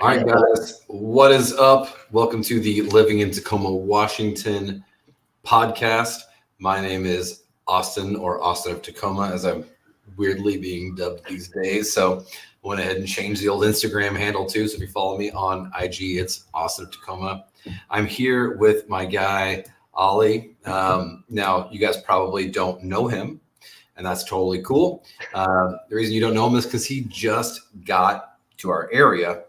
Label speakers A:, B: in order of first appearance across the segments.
A: All right, guys, what is up? Welcome to the Living in Tacoma, Washington podcast. My name is Austin, or Austin of Tacoma, as I'm weirdly being dubbed these days. So I went ahead and changed the old Instagram handle too. So if you follow me on IG, it's Austin of Tacoma. I'm here with my guy, Ollie. Now, you guys probably don't know him, and that's totally cool. The reason you don't know him is because he just got to our area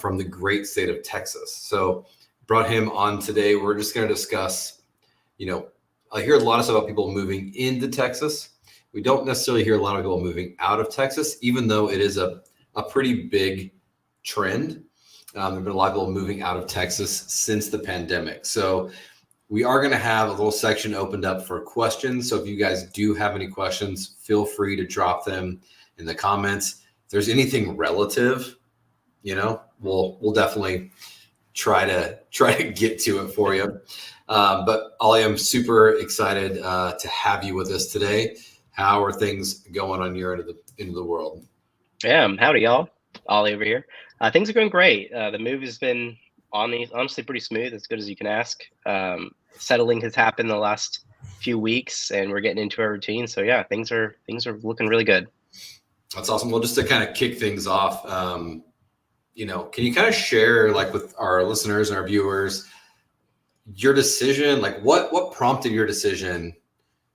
A: from the great state of Texas. So brought him on today. We're just going to discuss, I hear a lot of stuff about people moving into Texas. We don't necessarily hear a lot of people moving out of Texas, even though it is a pretty big trend. There have been a lot of people moving out of Texas since the pandemic. So we are going to have a little section opened up for questions. So if you guys do have any questions, feel free to drop them in the comments. If there's anything relative, we'll definitely try to get to it for you. But Ollie, I'm super excited to have you with us today. How are things going on your end of the world?
B: Yeah, howdy, y'all. Ollie over here. Things are going great. The move has been honestly pretty smooth, as good as you can ask. Settling has happened the last few weeks, and we're getting into our routine. So yeah, things are looking really good.
A: That's awesome. Well, just to kind of kick things off, can you kind of share, like, with our listeners and our viewers, your decision, like what prompted your decision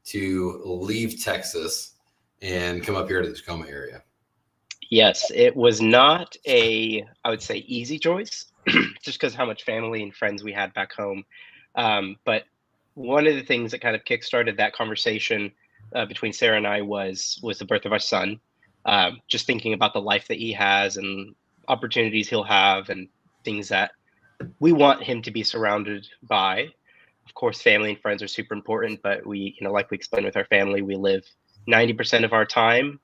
A: to leave Texas and come up here to the Tacoma area?
B: Yes, it was not I would say, easy choice, just because how much family and friends we had back home. But one of the things that kind of kickstarted that conversation between Sarah and I was the birth of our son. Just thinking about the life that he has and opportunities he'll have and things that we want him to be surrounded by. Of course, family and friends are super important, but we, like we explained with our family, we live 90% of our time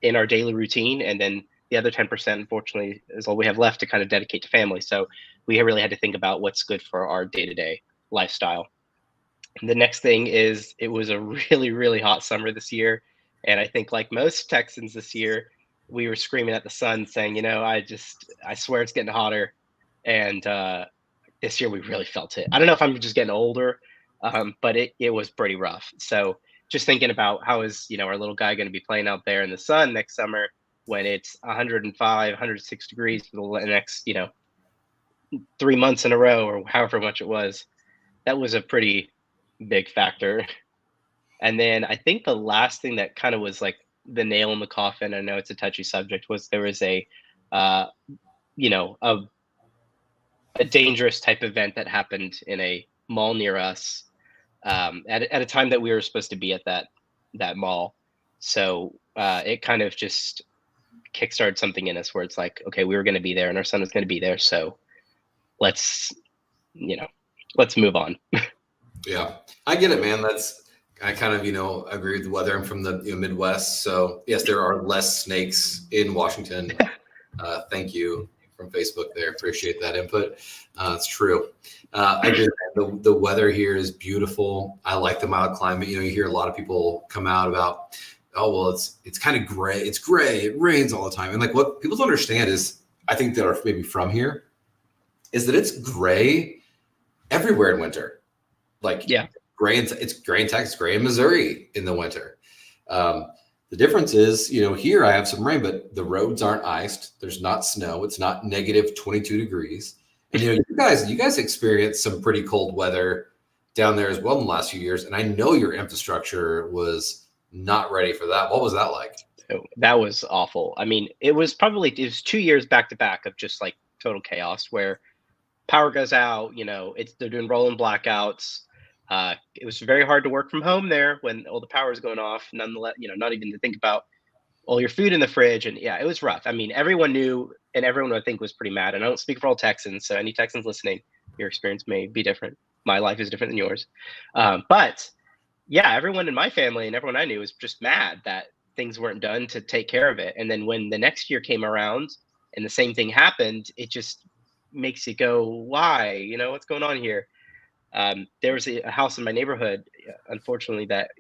B: in our daily routine, and then the other 10%, unfortunately, is all we have left to kind of dedicate to family. So we really had to think about what's good for our day-to-day lifestyle. And the next thing is, it was a really, really hot summer this year. And I think, like most Texans this year, we were screaming at the sun saying, I swear it's getting hotter. And this year we really felt it. I don't know if I'm just getting older, but it was pretty rough. So just thinking about how is, our little guy going to be playing out there in the sun next summer when it's 105, 106 degrees for the next, 3 months in a row, or however much it was. That was a pretty big factor. And then I think the last thing that kind of was like the nail in the coffin, I know it's a touchy subject, was there was a dangerous type event that happened in a mall near us at a time that we were supposed to be at that mall. So it kind of just kickstarted something in us where it's like, okay, we were going to be there and our son was going to be there. So let's move on.
A: Yeah, I get it, man. I kind of, agree with the weather. I'm from the Midwest. So yes, there are less snakes in Washington. Thank you from Facebook there. Appreciate that input. It's true. I agree. The weather here is beautiful. I like the mild climate. You hear a lot of people come out about, oh, well, it's kind of gray. It's gray. It rains all the time. And like, what people don't understand is, I think that are maybe from here, is that it's gray everywhere in winter. Like, yeah, it's gray in Texas, gray in Missouri in the winter. The difference is, here I have some rain, but the roads aren't iced. There's not snow. It's not negative 22 degrees. And, you guys experienced some pretty cold weather down there as well in the last few years. And I know your infrastructure was not ready for that. What was that like?
B: That was awful. I mean, it was 2 years back to back of just like total chaos where power goes out, they're doing rolling blackouts. It was very hard to work from home there when all the power is going off. Nonetheless, not even to think about all your food in the fridge. And yeah, it was rough. I mean, everyone knew, and everyone I think was pretty mad. And I don't speak for all Texans, so any Texans listening, your experience may be different. My life is different than yours. But yeah, everyone in my family and everyone I knew was just mad that things weren't done to take care of it. And then when the next year came around and the same thing happened, it just makes you go, why? What's going on here? There was a house in my neighborhood, unfortunately, that,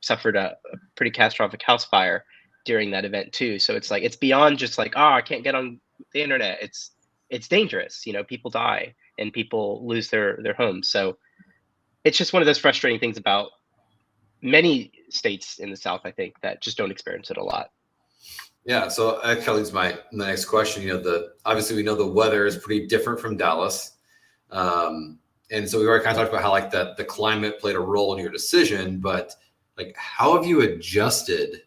B: suffered a pretty catastrophic house fire during that event too. So it's like, it's beyond just like, I can't get on the internet, it's dangerous. People die and people lose their homes. So it's just one of those frustrating things about many states in the South, I think, that just don't experience it a lot.
A: Yeah, so that kind of leads my next question. Obviously we know the weather is pretty different from Dallas, and so we already kind of talked about how like the climate played a role in your decision. But like, how have you adjusted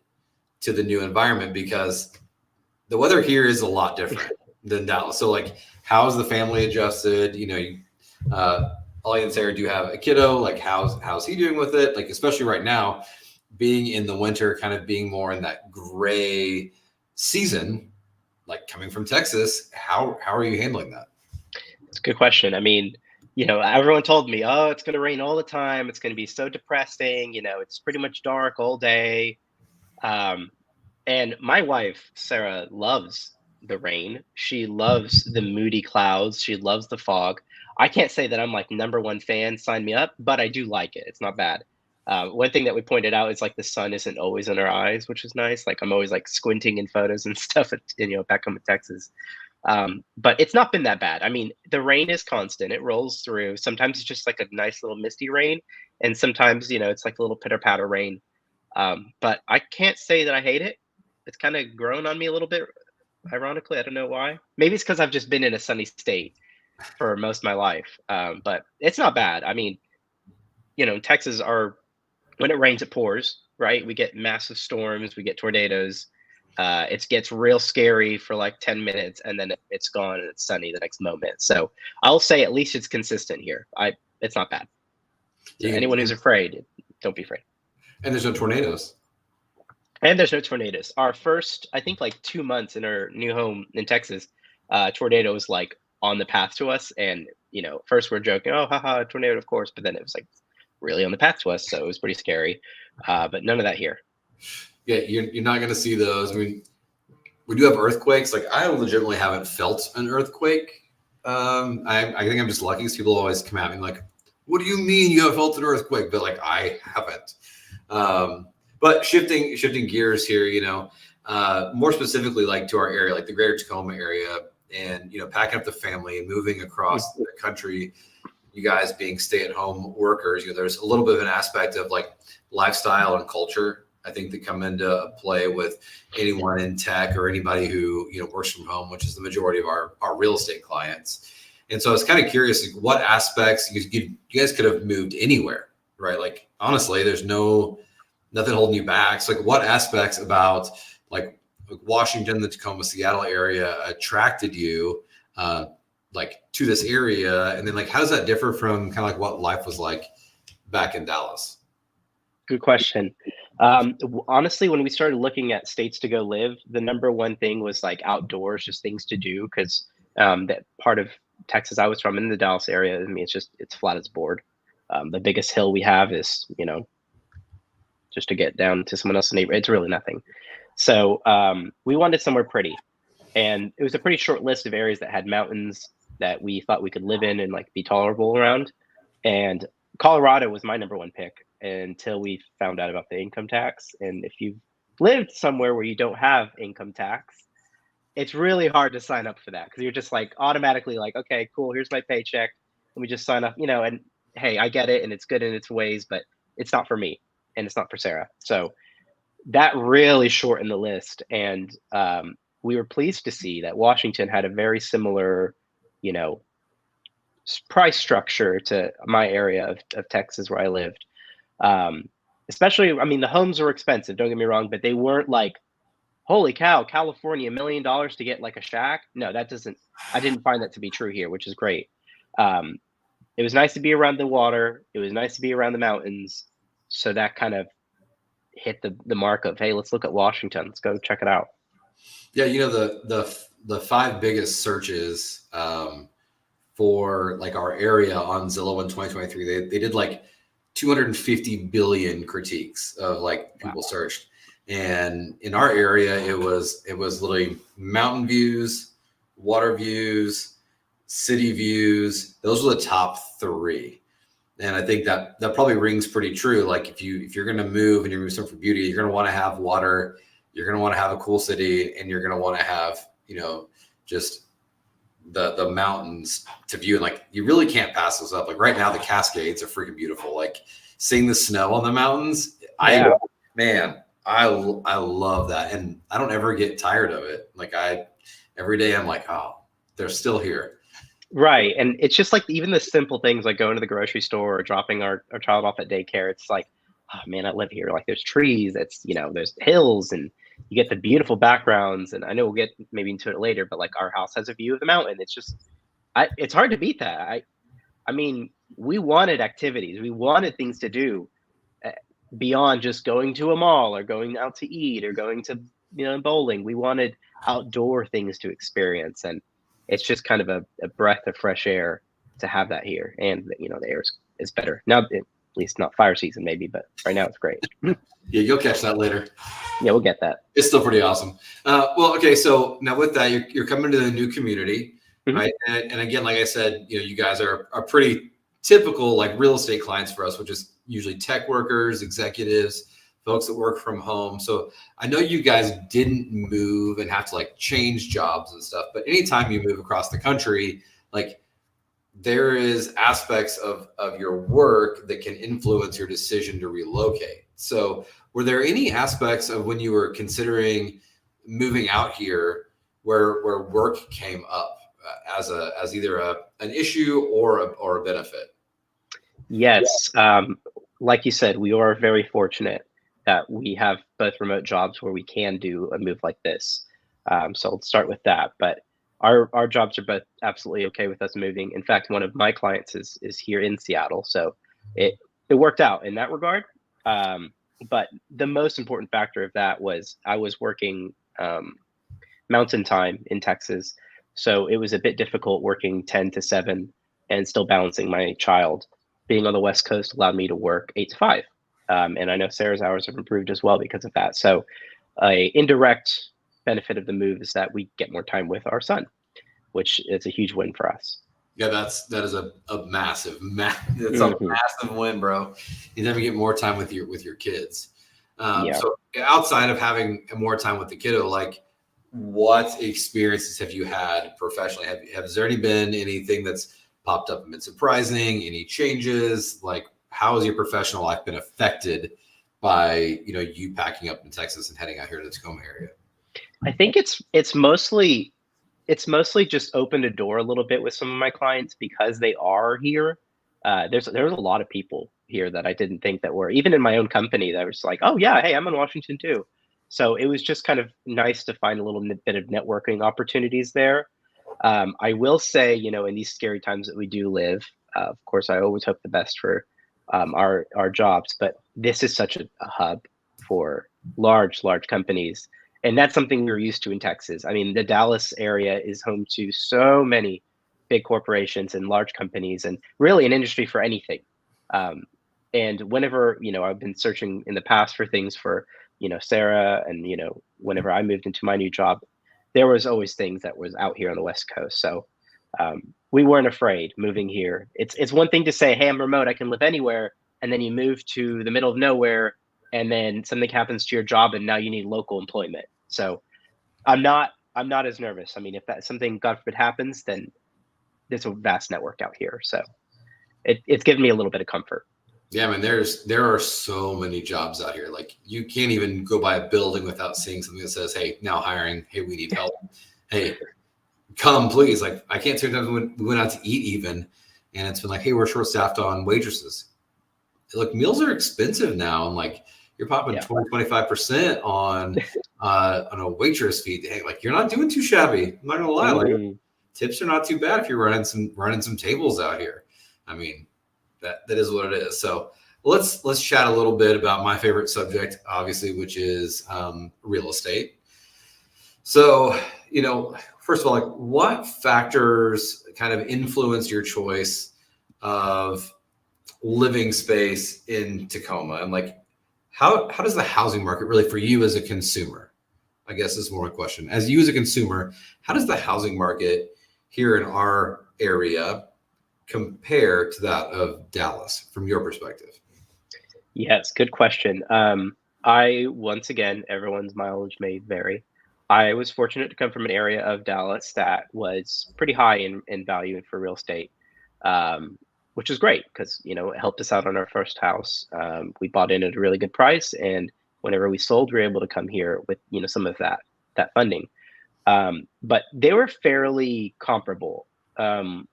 A: to the new environment? Because the weather here is a lot different than Dallas. So like, how's the family adjusted? Ollie and Sarah do have a kiddo. Like, how's he doing with it? Like, especially right now, being in the winter, kind of being more in that gray season, like coming from Texas, how are you handling that?
B: It's a good question. I mean, everyone told me, oh, it's going to rain all the time. It's going to be so depressing. It's pretty much dark all day. And my wife, Sarah, loves the rain. She loves the moody clouds. She loves the fog. I can't say that I'm like number one fan, sign me up, but I do like it. It's not bad. One thing that we pointed out is like the sun isn't always in our eyes, which is nice. Like I'm always like squinting in photos and stuff, back home in Texas. But it's not been that bad. I mean, the rain is constant. It rolls through. Sometimes it's just like a nice little misty rain. And sometimes, it's like a little pitter patter rain. But I can't say that I hate it. It's kind of grown on me a little bit, ironically. I don't know why. Maybe it's because I've just been in a sunny state for most of my life. But it's not bad. I mean, Texas when it rains, it pours, right? We get massive storms, we get tornadoes. It gets real scary for like 10 minutes and then it's gone and it's sunny the next moment. So I'll say at least it's consistent here. It's not bad. So anyone who's afraid, don't be afraid.
A: And there's no tornadoes.
B: And there's no tornadoes. Our first, I think, like 2 months in our new home in Texas, tornado was like on the path to us. And, first we're joking, oh, haha, tornado, of course. But then it was like really on the path to us. So it was pretty scary. But none of that here.
A: Yeah, you're not going to see those. I mean, we do have earthquakes. Like, I legitimately haven't felt an earthquake. I think I'm just lucky because people always come at me like, what do you mean you haven't felt an earthquake? But like, I haven't. But shifting gears here, more specifically, like to our area, like the greater Tacoma area, and, packing up the family and moving across the country, you guys being stay-at-home workers, there's a little bit of an aspect of like lifestyle and culture, I think, that come into play with anyone in tech or anybody who, works from home, which is the majority of our real estate clients. And so I was kind of curious, like, what aspects you guys could have moved anywhere, right? Like, honestly, there's nothing holding you back. So like, what aspects about like Washington, the Tacoma, Seattle area attracted you like to this area? And then like, how does that differ from kind of like what life was like back in Dallas?
B: Good question. Honestly, when we started looking at states to go live, the number one thing was like outdoors, just things to do. Cause that part of Texas I was from, in the Dallas area, I mean, it's flat as a board. The biggest hill we have is, just to get down to someone else's neighborhood, it's really nothing. So we wanted somewhere pretty. And it was a pretty short list of areas that had mountains that we thought we could live in and like be tolerable around. And Colorado was my number one pick until we found out about the income tax. And if you've lived somewhere where you don't have income tax, it's really hard to sign up for that, because you're just like automatically like, okay, cool, here's my paycheck. Let me just sign up, and hey, I get it and it's good in its ways, but it's not for me and it's not for Sarah. So that really shortened the list. And we were pleased to see that Washington had a very similar, price structure to my area of Texas where I lived. Especially, I mean, the homes were expensive, don't get me wrong, but they weren't like, holy cow, California, $1 million to get like a shack. No, I didn't find that to be true here, which is great. It was nice to be around the water. It was nice to be around the mountains. So that kind of hit the mark of, hey, let's look at Washington. Let's go check it out.
A: Yeah, the 5 biggest searches for like our area on Zillow in 2023, they did like 250 billion critiques of like people searched. And in our area, it was literally mountain views, water views, city views. Those were the top 3. And I think that probably rings pretty true. Like if you're going to move and you're moving for beauty, you're going to want to have water, you're going to want to have a cool city, and you're going to want to have, just the mountains to view, and like you really can't pass those up. Like right now, the Cascades are freaking beautiful. Like seeing the snow on the mountains,
B: Yeah.
A: I love that, and I don't ever get tired of it. Like every day I'm like, oh, they're still here.
B: Right. And it's just like even the simple things like going to the grocery store or dropping our child off at daycare. It's like, oh man, I live here. Like there's trees, there's hills, and you get the beautiful backgrounds. And I know we'll get maybe into it later, but like our house has a view of the mountain. It's just, it's hard to beat that. I mean, we wanted activities, we wanted things to do beyond just going to a mall or going out to eat or going to, bowling. We wanted outdoor things to experience. And it's just kind of a breath of fresh air to have that here. And, the air is better. Now, at least not fire season, maybe, but right now it's great.
A: Yeah, you'll catch that later.
B: Yeah, we'll get that.
A: It's still pretty awesome. Well, okay, so now with that, you're coming to the new community, right? And again, like I said, you guys are pretty typical like real estate clients for us, which is usually tech workers, executives, folks that work from home. So I know you guys didn't move and have to like change jobs and stuff, but anytime you move across the country, like there is aspects of your work that can influence your decision to relocate. So were there any aspects of when you were considering moving out here where work came up as either an issue or a benefit?
B: Yes. Like you said, we are very fortunate that we have both remote jobs where we can do a move like this. So let's start with that. But our jobs are both absolutely okay with us moving. In fact, one of my clients is here in Seattle, so it worked out in that regard. But the most important factor of that was I was working mountain time in Texas, so it was a bit difficult working 10 to 7 and still balancing my child. Being on the West Coast allowed me to work 8 to 5. And I know Sarah's hours have improved as well because of that. So a indirect benefit of the move is that we get more time with our son, which is a huge win for us.
A: Yeah, that is a massive, it's a massive win, bro. You never get more time with your kids. So outside of having more time with the kiddo, like what experiences have you had professionally? Has there been anything that's popped up and been surprising? Any changes? Like how has your professional life been affected by you packing up in Texas and heading out here to the Tacoma area?
B: I think it's mostly just opened a door a little bit with some of my clients because they are here. There's a lot of people here that I didn't think that were, even in my own company, that was like, oh yeah, hey, I'm in Washington too. So it was just kind of nice to find a little bit of networking opportunities there. I will say, in these scary times that we do live, of course, I always hope the best for our jobs, but this is such a hub for large companies. And that's something we're used to in Texas. I mean, the Dallas area is home to so many big corporations and large companies and really an industry for anything. And whenever, I've been searching in the past for things for, Sarah and, whenever I moved into my new job, there was always things that was out here on the West Coast. So we weren't afraid moving here. It's one thing to say, hey, I'm remote, I can live anywhere. And then you move to the middle of nowhere and then something happens to your job and now you need local employment. So I'm not as nervous. I mean, if that something, God forbid, happens, then there's a vast network out here. So it's given me a little bit of comfort.
A: Yeah, I mean, there are so many jobs out here. Like you can't even go by a building without seeing something that says, hey, now hiring, hey, we need help. Hey, come please. Like I can't tell you when we went out to eat even, and it's been like, hey, we're short staffed on waitresses. Look, meals are expensive now. And like, you're popping 20-25% on a waitress fee. Hey, like you're not doing too shabby. I'm not gonna lie. Like tips are not too bad if you're running some tables out here. I mean, that is what it is. So let's chat a little bit about my favorite subject, obviously, which is real estate. So, first of all, like what factors kind of influence your choice of living space in Tacoma, and like how does the housing market really for you as a consumer, I guess is more a question. As you as a consumer, how does the housing market here in our area compare to that of Dallas from your perspective?
B: Yes, good question. Once again, everyone's mileage may vary. I was fortunate to come from an area of Dallas that was pretty high in value for real estate, um, which is great because it helped us out on our first house. We bought in at a really good price, and whenever we sold, we were able to come here with some of that funding. But they were fairly comparable. Um,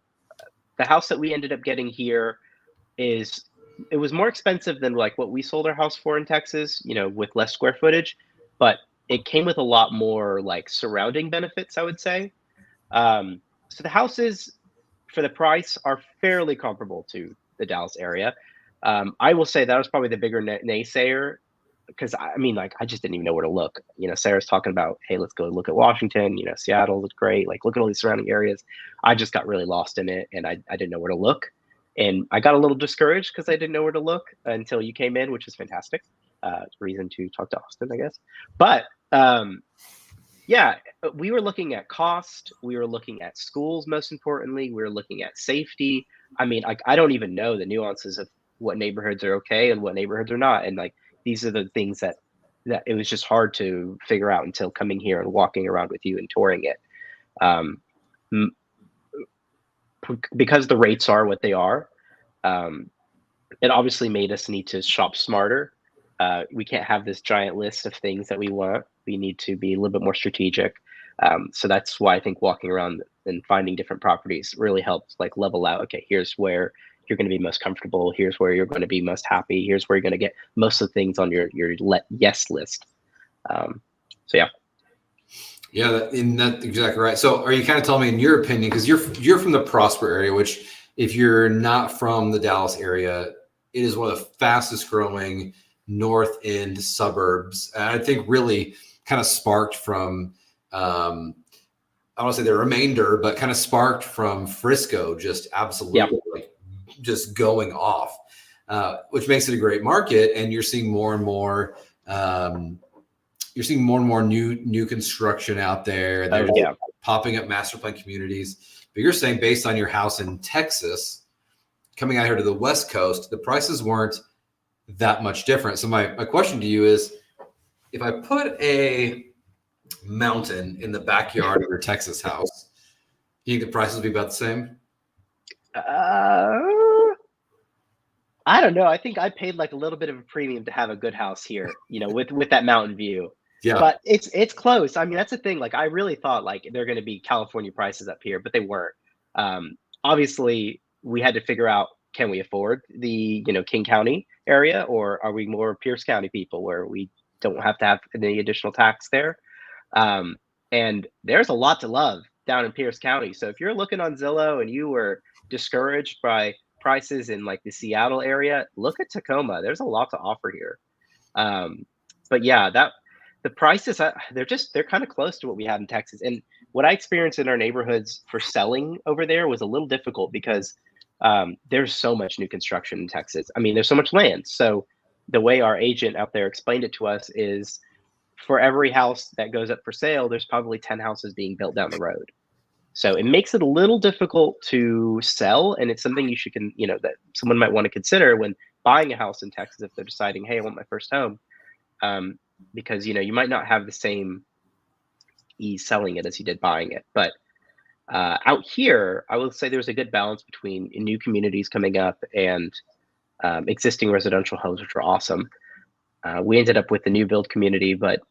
B: the house that we ended up getting here is it was more expensive than like what we sold our house for in Texas, with less square footage, but it came with a lot more like surrounding benefits, I would say. So the houses for the price are fairly comparable to the Dallas area. I will say that was probably the bigger naysayer because I mean, like, I just didn't even know where to look. Sarah's talking about, hey, let's go look at Washington. Seattle looks great. Like, look at all these surrounding areas. I just got really lost in it, and I didn't know where to look. And I got a little discouraged because I didn't know where to look until you came in, which is fantastic. Reason to talk to Austin, I guess. But yeah, we were looking at cost. We were looking at schools, most importantly. We were looking at safety. I mean, I don't even know the nuances of what neighborhoods are okay and what neighborhoods are not. And like, these are the things that it was just hard to figure out until coming here and walking around with you and touring it. Um, because the rates are what they are, it obviously made us need to shop smarter. We can't have this giant list of things that we want. We need to be a little bit more strategic. So that's why I think walking around and finding different properties really helps like level out. Okay, here's where you're going to be most comfortable. Here's where you're going to be most happy. Here's where you're going to get most of the things on your yes list. So yeah.
A: Yeah, and that's exactly right. So, are you kind of telling me, in your opinion, because you're from the Prosper area, which if you're not from the Dallas area, it is one of the fastest growing north end suburbs, and I think really kind of sparked from I don't want to say the remainder, but kind of sparked from Frisco, just absolutely like just going off, which makes it a great market, and you're seeing more and more. You're seeing more and more new construction out there. There's popping up master plan communities. But you're saying, based on your house in Texas, coming out here to the West Coast, the prices weren't that much different. So my question to you is, if I put a mountain in the backyard of your Texas house, do you think the prices would be about the same?
B: I don't know. I think I paid like a little bit of a premium to have a good house here, with that mountain view.
A: Yeah.
B: But it's close. I mean, that's the thing. Like, I really thought like they're going to be California prices up here, but they weren't. Obviously, we had to figure out, can we afford the King County area, or are we more Pierce County people where we don't have to have any additional tax there? And there's a lot to love down in Pierce County. So if you're looking on Zillow and you were discouraged by prices in like the Seattle area, look at Tacoma. There's a lot to offer here. But yeah, the prices, they're kind of close to what we have in Texas. And what I experienced in our neighborhoods for selling over there was a little difficult because there's so much new construction in Texas. I mean, there's so much land. So the way our agent out there explained it to us is, for every house that goes up for sale, there's probably 10 houses being built down the road. So it makes it a little difficult to sell, and it's something you should that someone might want to consider when buying a house in Texas if they're deciding, hey, I want my first home, because you might not have the same ease selling it as you did buying it. But out here, I will say there's a good balance between new communities coming up and existing residential homes, which are awesome. We ended up with the new build community, but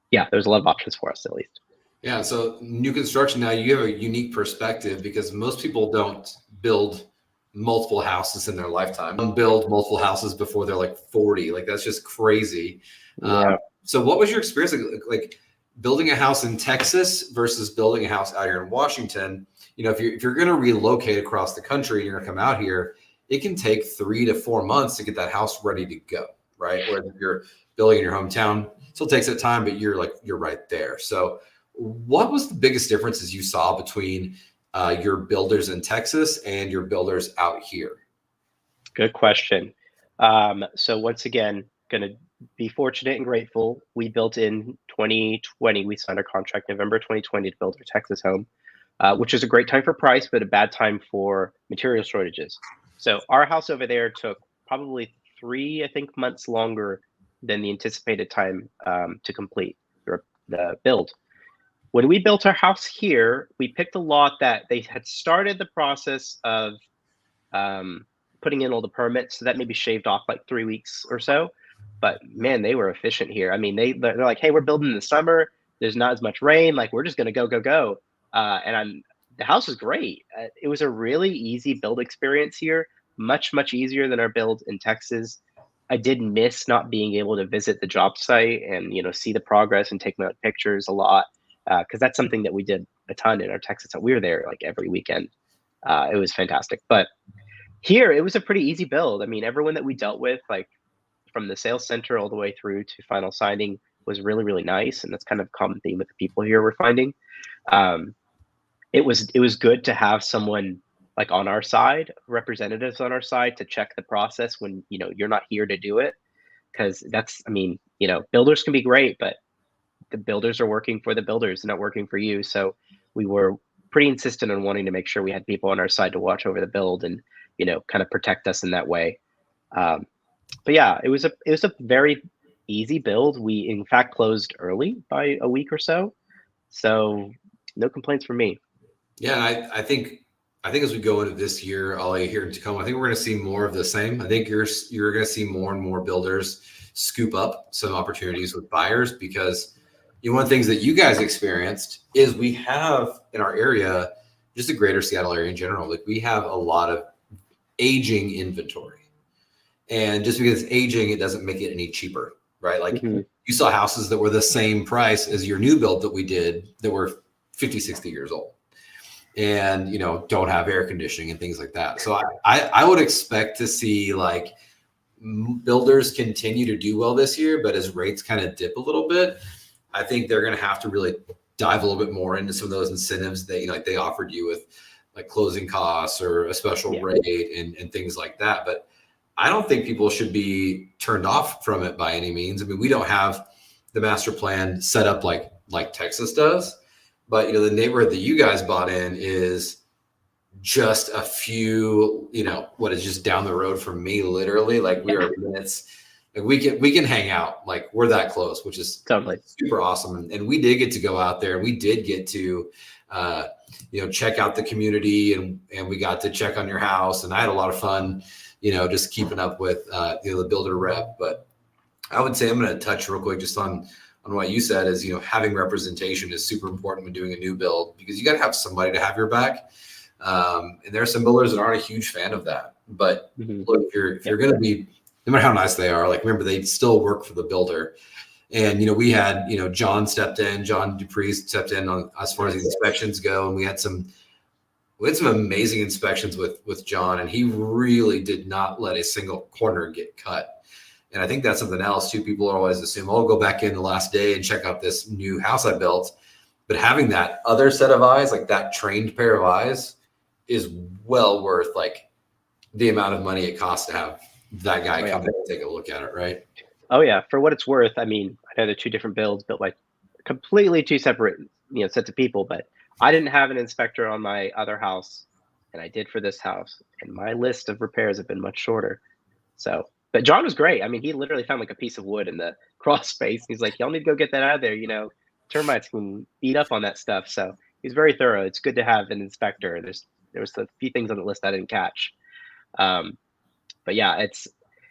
B: yeah, there's a lot of options for us at least.
A: Yeah, so new construction, now you have a unique perspective because most people don't build multiple houses in their lifetime. Build multiple houses before they're like 40. Like, that's just crazy.
B: Yeah.
A: So what was your experience like building a house in Texas versus building a house out here in Washington? If you're going to relocate across the country and you're going to come out here, it can take 3 to 4 months to get that house ready to go, right? Whereas if you're building in your hometown, it still takes that time, but you're right there. So what was the biggest differences you saw between your builders in Texas and your builders out here?
B: Good question. So once again, going to be fortunate and grateful. We built in 2020. We signed our contract November 2020 to build our Texas home, which is a great time for price, but a bad time for material shortages. So our house over there took probably 3, I think, months longer than the anticipated time to complete. build. When we built our house here, we picked a lot that they had started the process of putting in all the permits, so that maybe shaved off like 3 weeks or so. But man, they were efficient here. I mean, they're like, hey, we're building in the summer. There's not as much rain. Like, we're just gonna go. And the house is great. It was a really easy build experience here, much easier than our build in Texas. I did miss not being able to visit the job site and see the progress and take my pictures a lot, because that's something that we did a ton in our Texas. We were there like every weekend. It was fantastic. But here, it was a pretty easy build. I mean, everyone that we dealt with, like from the sales center all the way through to final signing, was really nice, and that's kind of a common theme with the people here we're finding. It was good to have someone like on our side, representatives on our side, to check the process when you're not here to do it, because that's, I mean, builders can be great, but the builders are working for the builders, not working for you. So we were pretty insistent on wanting to make sure we had people on our side to watch over the build and kind of protect us in that way. But yeah, it was a very easy build. We in fact closed early by a week or so no complaints from me.
A: Yeah, and I think as we go into this year, Ollie, here in Tacoma, I think we're going to see more of the same. I think you're going to see more and more builders scoop up some opportunities with buyers, because one of the things that you guys experienced is we have in our area, just the greater Seattle area in general, like we have a lot of aging inventory. And just because it's aging, it doesn't make it any cheaper, right? Like you saw houses that were the same price as your new build that we did that were 50, 60 years old and, don't have air conditioning and things like that. So I would expect to see like builders continue to do well this year, but as rates kind of dip a little bit, I think they're going to have to really dive a little bit more into some of those incentives that, like they offered you with like closing costs or a special rate and things like that. But I don't think people should be turned off from it by any means. I mean, we don't have the master plan set up like Texas does, but the neighborhood that you guys bought in is just a few, what is just down the road from me, literally. Like we are minutes. Like we can hang out. Like we're that close, which is
B: totally
A: super awesome. And we did get to go out there. We did get to, check out the community, and we got to check on your house. And I had a lot of fun, just keeping up with, the builder rep. But I would say I'm going to touch real quick just on what you said is, having representation is super important when doing a new build, because you got to have somebody to have your back. And there are some builders that aren't a huge fan of that. But look, if you're going to be, no matter how nice they are, like remember, they still work for the builder. And, we had, John Dupree stepped in on as far as the inspections go. And we had some amazing inspections with John, and he really did not let a single corner get cut. And I think that's something else too. People always assume, I'll go back in the last day and check out this new house I built. But having that other set of eyes, like that trained pair of eyes, is well worth like the amount of money it costs to have that guy come in and take a look at it, right?
B: Oh yeah, for what it's worth. I mean, I know they're two different builds built by completely two separate, sets of people, but I didn't have an inspector on my other house, and I did for this house, and my list of repairs have been much shorter. So, but John was great. I mean, he literally found like a piece of wood in the crawl space. He's like, y'all need to go get that out of there. Termites can eat up on that stuff. So he's very thorough. It's good to have an inspector. There was a few things on the list I didn't catch. But yeah,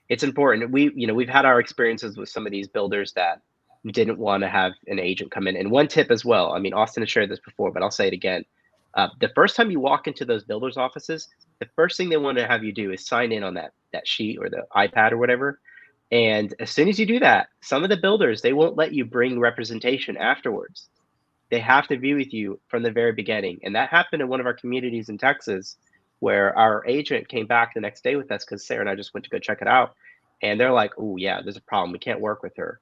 B: it's important. We've had our experiences with some of these builders that didn't want to have an agent come in. And one tip as well, I mean, Austin has shared this before, but I'll say it again. The first time you walk into those builders' offices, the first thing they want to have you do is sign in on that sheet or the iPad or whatever. And as soon as you do that, some of the builders, they won't let you bring representation afterwards. They have to be with you from the very beginning. And that happened in one of our communities in Texas, where our agent came back the next day with us because Sarah and I just went to go check it out. And they're like, oh yeah, there's a problem. We can't work with her.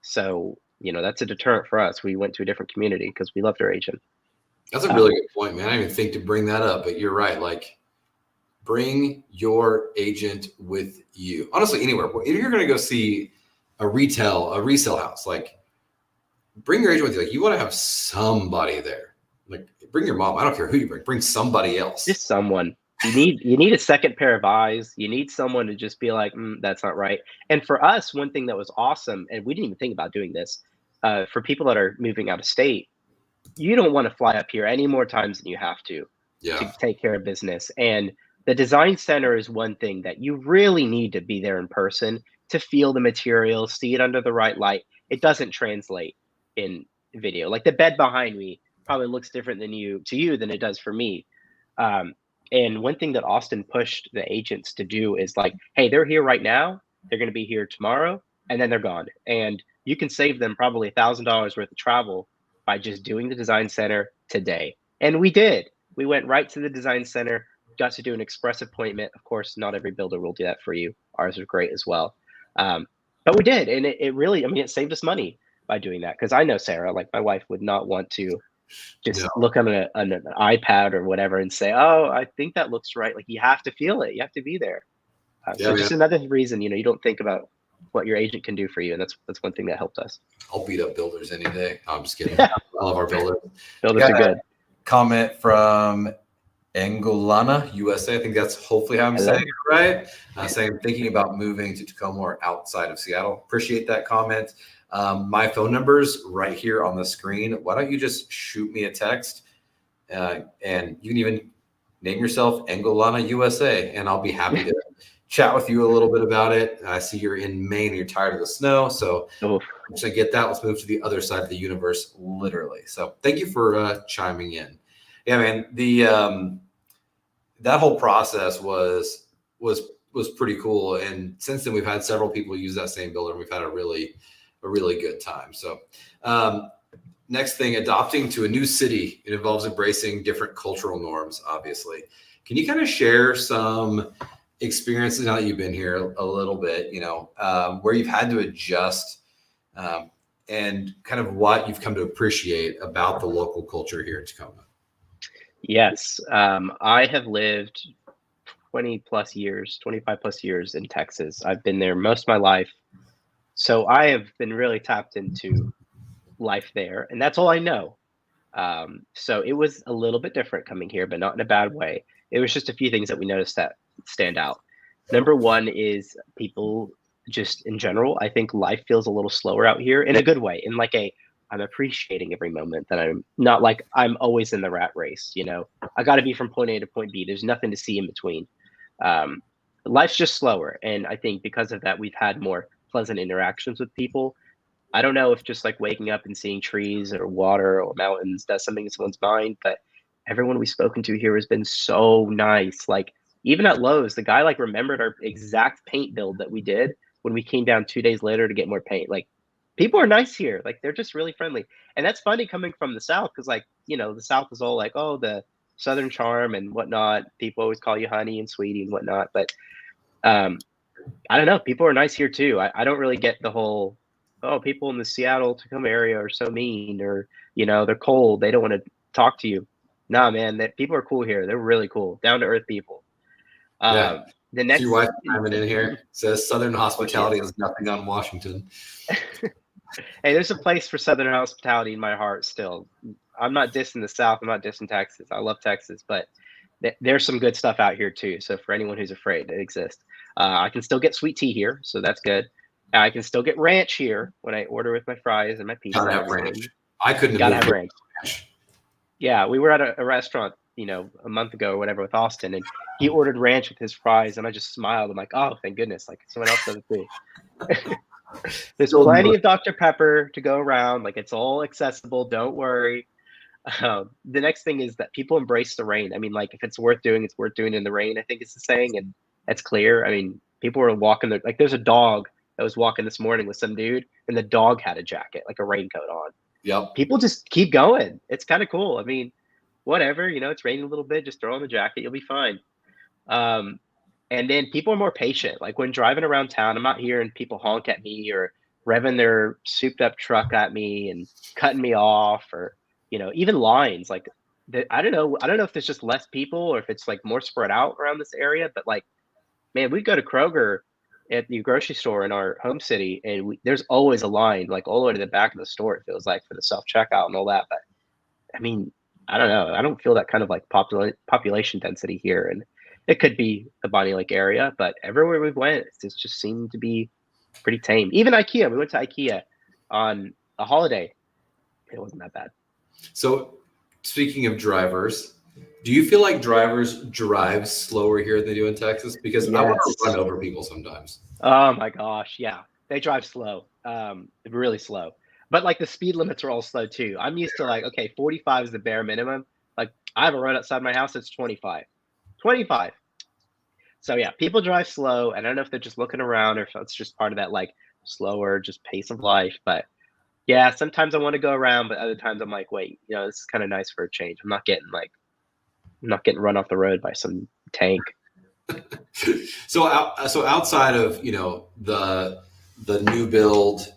B: So, that's a deterrent for us. We went to a different community because we loved our agent.
A: That's a really good point, man. I didn't even think to bring that up, but you're right. Like, bring your agent with you. Honestly, anywhere. If you're going to go see a resale house, like, bring your agent with you. Like, you want to have somebody there. Like, bring your mom. I don't care who you bring. Bring somebody else.
B: Just someone. You need a second pair of eyes. You need someone to just be like, that's not right. And for us, one thing that was awesome, and we didn't even think about doing this, for people that are moving out of state, you don't want to fly up here any more times than you have to take care of business. And the design center is one thing that you really need to be there in person to feel the material, see it under the right light. It doesn't translate in video. Like the bed behind me probably looks different to you than it does for me. And one thing that Austin pushed the agents to do is like, hey, they're here right now. They're going to be here tomorrow, and then they're gone. And you can save them probably $1,000 worth of travel by just doing the design center today. And we did. We went right to the design center, got to do an express appointment. Of course, not every builder will do that for you. Ours are great as well. But we did. And it really, I mean, it saved us money by doing that. Because I know Sarah, like my wife, would not want to just look on an iPad or whatever and say, oh, I think that looks right. Like you have to feel it. You have to be there. So just another reason, you don't think about what your agent can do for you. And that's one thing that helped us.
A: I'll beat up builders any day. I'm just kidding. I love our builders.
B: Builders are good.
A: Comment from Engolana, USA. I think that's hopefully how I'm saying it right. Saying thinking about moving to Tacoma or outside of Seattle. Appreciate that comment. My phone number's right here on the screen. Why don't you just shoot me a text, and you can even name yourself Engolana USA, and I'll be happy to chat with you a little bit about it. I see you're in Maine and you're tired of the snow, so once I get that, let's move to the other side of the universe, literally. So thank you for chiming in. Yeah, man, the that whole process was pretty cool, and since then we've had several people use that same builder, and we've had a really good time. So next thing, adopting to a new city. It involves embracing different cultural norms, obviously. Can you kind of share some experiences now that you've been here a little bit, where you've had to adjust, and kind of what you've come to appreciate about the local culture here in Tacoma?
B: Yes. I have lived 25 plus years in Texas. I've been there most of my life. So I have been really tapped into life there, and that's all I know. So it was a little bit different coming here, but not in a bad way. It was just a few things that we noticed that stand out. Number one is people just in general. I think life feels a little slower out here in a good way, in like I'm appreciating every moment, that I'm not like I'm always in the rat race. I got to be from point A to point B. There's nothing to see in between. Life's just slower. And I think because of that, we've had more pleasant interactions with people. I don't know if just like waking up and seeing trees or water or mountains does something in someone's mind, but everyone we've spoken to here has been so nice. Like even at Lowe's, the guy like remembered our exact paint build that we did when we came down 2 days later to get more paint. Like people are nice here. Like they're just really friendly. And that's funny coming from the South, because like, the South is all like, oh, the Southern charm and whatnot. People always call you honey and sweetie and whatnot. But I don't know. People are nice here too. I don't really get the whole, oh, people in the Seattle, Tacoma area are so mean, or, they're cold. They don't want to talk to you. Nah, man, people are cool here. They're really cool. Down to earth people.
A: The next, your wife coming in here says Southern hospitality is nothing on Washington.
B: Hey, there's a place for Southern hospitality in my heart still. I'm not dissing the South. I'm not dissing Texas. I love Texas, but there's some good stuff out here too. So for anyone who's afraid, it exists. I can still get sweet tea here, so that's good. I can still get ranch here when I order with my fries and my pizza.
A: Gotta have ranch. I couldn't
B: have ranch. Yeah, we were at a restaurant, a month ago or whatever with Austin, and he ordered ranch with his fries, and I just smiled. I'm like, oh, thank goodness! Like someone else does it too. There's plenty of Dr. Pepper to go around. Like it's all accessible. Don't worry. The next thing is that people embrace the rain. I mean, like if it's worth doing, it's worth doing in the rain. I think it's the saying, and that's clear. I mean, people are walking there. Like there's a dog that was walking this morning with some dude, and the dog had a jacket, like a raincoat on.
A: Yep.
B: People just keep going. It's kind of cool. I mean, whatever, it's raining a little bit, just throw on the jacket, you'll be fine. And then people are more patient. Like when driving around town, I'm not hearing people honk at me or revving their souped up truck at me and cutting me off, or, even lines. Like, I don't know if there's just less people or if it's like more spread out around this area, but like, man, we go to Kroger at the grocery store in our home city, and there's always a line, like all the way to the back of the store, it feels like, for the self-checkout and all that. But I mean, I don't know. I don't feel that kind of like population density here. And it could be the Bonney Lake area, but everywhere we went, it just seemed to be pretty tame. Even IKEA, we went to IKEA on a holiday, it wasn't that bad.
A: So speaking of drivers, do you feel like drivers drive slower here than they do in Texas? Because I want to
B: Yes.
A: run over people sometimes.
B: Oh my gosh, yeah. They drive slow, really slow. But like the speed limits are all slow too. I'm used to like, okay, 45 is the bare minimum. Like I have a road outside my house, it's 25. 25. So yeah, people drive slow. And I don't know if they're just looking around or if it's just part of that like slower, just pace of life. But yeah, sometimes I want to go around, but other times I'm like, wait, this is kind of nice for a change. I'm not getting run off the road by some tank.
A: So outside of the new build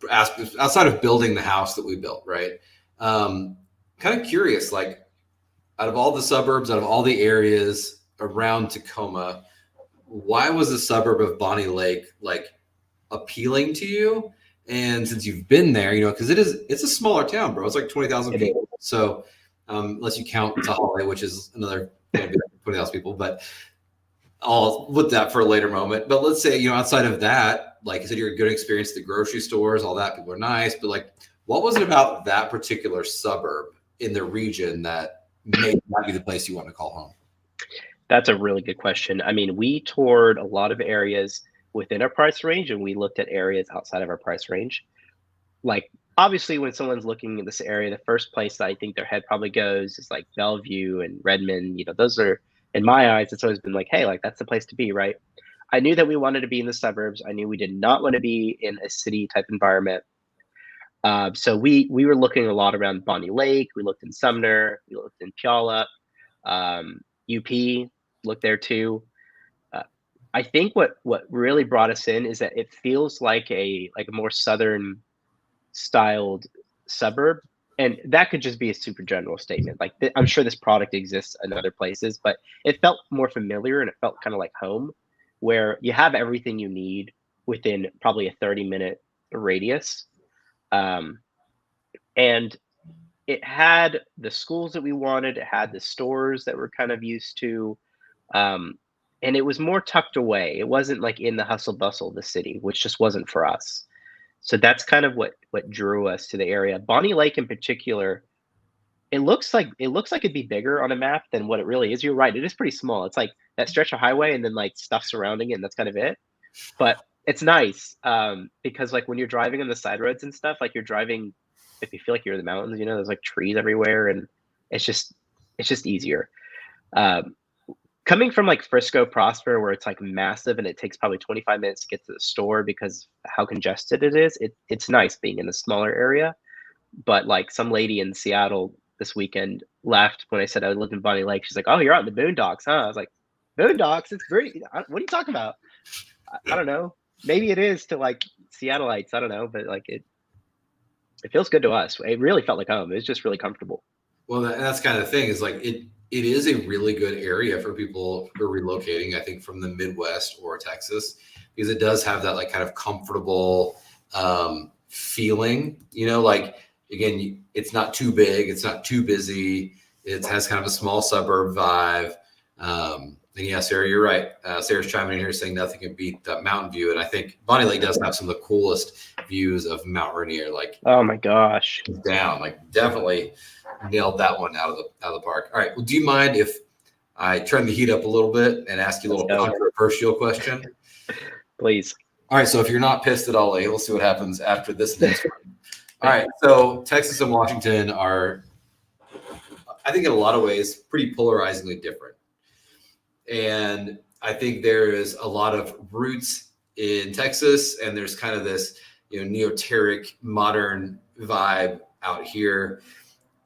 A: aspect, outside of building the house that we built, right? Kind of curious, like out of all the suburbs, out of all the areas around Tacoma, why was the suburb of Bonney Lake like appealing to you? And since you've been there, because it's a smaller town, bro. It's like 20,000 people. So unless you count Tahale, which is another 20,000 people, but I'll put that for a later moment. But let's say, outside of that, like you said, you're a good experience at the grocery stores, all that, people are nice. But like, what was it about that particular suburb in the region that made that be the place you want to call home?
B: That's a really good question. I mean, we toured a lot of areas within our price range and we looked at areas outside of our price range. Like, obviously, when someone's looking in this area, the first place that I think their head probably goes is like Bellevue and Redmond. Those are, in my eyes, it's always been like, hey, like that's the place to be, right? I knew that we wanted to be in the suburbs. I knew we did not want to be in a city type environment. So we were looking a lot around Bonney Lake. We looked in Sumner. We looked in Puyallup, UP. Looked there too. I think what really brought us in is that it feels like a more southern styled suburb, and that could just be a super general statement. Like I'm sure this product exists in other places, but it felt more familiar and it felt kind of like home, where you have everything you need within probably a 30-minute radius. And it had the schools that we wanted. It had the stores that we're kind of used to. And it was more tucked away. It wasn't like in the hustle bustle of the city, which just wasn't for us. So that's kind of what drew us to the area. Bonney Lake in particular, it looks like it'd be bigger on a map than what it really is. You're right. It is pretty small. It's like that stretch of highway and then like stuff surrounding it, and that's kind of it. But it's nice because like when you're driving on the side roads and stuff, like you're driving, if you feel like you're in the mountains, there's like trees everywhere, and it's just easier. Coming from like Frisco, Prosper, where it's like massive and it takes probably 25 minutes to get to the store because how congested it is, it's nice being in a smaller area. But like some lady in Seattle this weekend left when I said I lived in Bonney Lake. She's like, "Oh, you're out in the boondocks, huh?" I was like, "Boondocks? It's very. What are you talking about?" I don't know. Maybe it is to like Seattleites. I don't know, but like it feels good to us. It really felt like home. It was just really comfortable.
A: Well, that's kind of the thing is like it is a really good area for people who are relocating, I think, from the Midwest or Texas, because it does have that like kind of comfortable feeling, like, again, it's not too big, it's not too busy, it has kind of a small suburb vibe. And yeah, Sarah, you're right. Sarah's chiming in here saying nothing can beat that mountain view. And I think Bonney Lake does have some of the coolest views of Mount Rainier. Like,
B: oh my gosh,
A: down, like definitely nailed that one out of the park. All right. Well, do you mind if I turn the heat up a little bit and ask you a little controversial question?
B: Please.
A: All right. So if you're not pissed at all, we'll see what happens after this next one. All right. So Texas and Washington are, I think, in a lot of ways, pretty polarizingly different. And I think there is a lot of roots in Texas, and there's kind of this, neoteric modern vibe out here.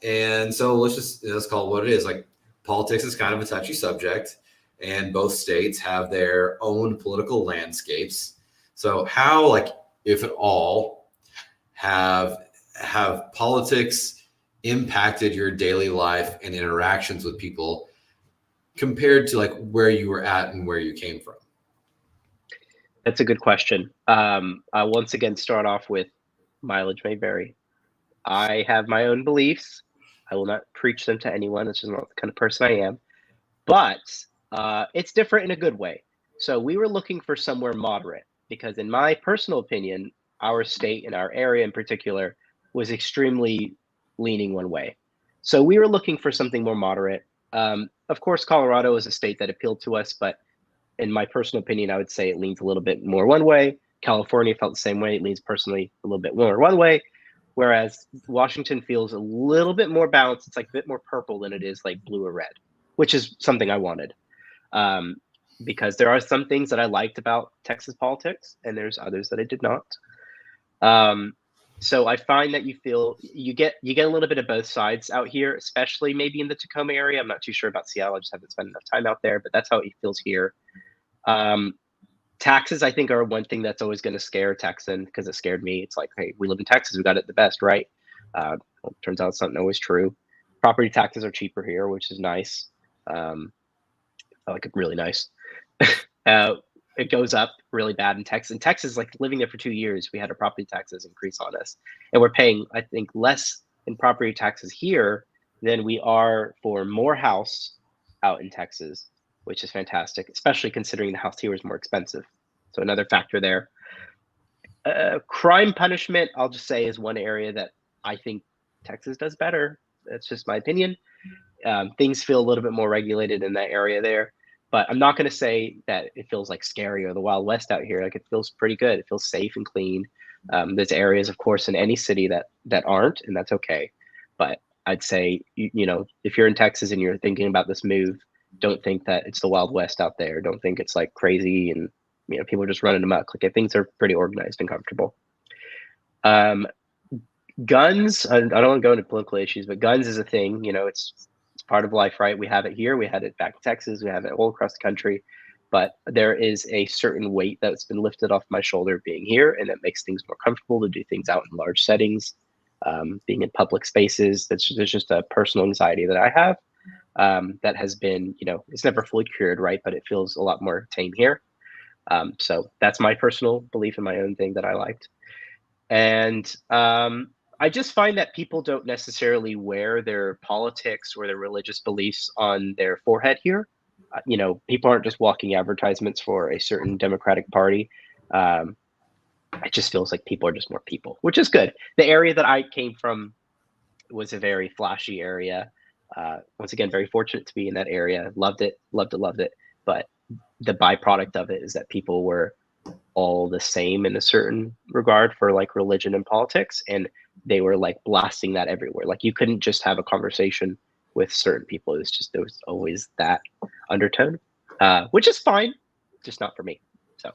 A: And so let's call it what it is. Like, politics is kind of a touchy subject, and both states have their own political landscapes. So how, like, if at all, have politics impacted your daily life and interactions with people compared to like where you were at and where you came from?
B: That's a good question. I'll once again start off with mileage may vary. I have my own beliefs. I will not preach them to anyone. That's just not the kind of person I am. But it's different in a good way. So we were looking for somewhere moderate because, in my personal opinion, our state and our area in particular was extremely leaning one way. So we were looking for something more moderate. Of course, Colorado is a state that appealed to us, but in my personal opinion, I would say it leans a little bit more one way. California felt the same way. It leans personally a little bit more one way, whereas Washington feels a little bit more balanced. It's like a bit more purple than it is like blue or red, which is something I wanted. Because there are some things that I liked about Texas politics, and there's others that I did not. So I find that you get a little bit of both sides out here, especially maybe in the Tacoma area. I'm not too sure about Seattle. I just haven't spent enough time out there, but that's how it feels here. Taxes, I think, are one thing that's always going to scare a Texan, because it scared me. It's like, hey, we live in Texas, we got it the best, right? Well, turns out it's not always true. Property taxes are cheaper here, which is nice. Like really nice. It goes up really bad in Texas. In Texas, like living there for 2 years, we had our property taxes increase on us, and we're paying, I think, less in property taxes here than we are for Morehouse out in Texas, which is fantastic, especially considering the house here is more expensive. So another factor there. Crime punishment, I'll just say, is one area that I think Texas does better. That's just my opinion. Things feel a little bit more regulated in that area there. But I'm not going to say that it feels like scary or the Wild West out here. Like, it feels pretty good. It feels safe and clean. There's areas, of course, in any city that aren't, and that's okay. But I'd say, you know, if you're in Texas and you're thinking about this move, don't think that it's the Wild West out there. Don't think it's like crazy and, you know, people are just running amok. Like, things are pretty organized and comfortable. Guns, I don't want to go into political issues, but guns is a thing. You know, it's part of life, right? We have it here. We had it back in Texas. We have it all across the country. But there is a certain weight that's been lifted off my shoulder being here, and that makes things more comfortable to do things out in large settings, being in public spaces. There's just a personal anxiety that I have that has been, you know, it's never fully cured, right? But it feels a lot more tame here. So that's my personal belief in my own thing that I liked. And I just find that people don't necessarily wear their politics or their religious beliefs on their forehead here. You know, people aren't just walking advertisements for a certain Democratic Party. It just feels like people are just more people, which is good. The area that I came from was a very flashy area. Once again, very fortunate to be in that area. Loved it. But the byproduct of it is that people were all the same in a certain regard for like religion and politics, and they were like blasting that everywhere. Like, you couldn't just have a conversation with certain people. It was just, there was always that undertone, which is fine, just not for me. So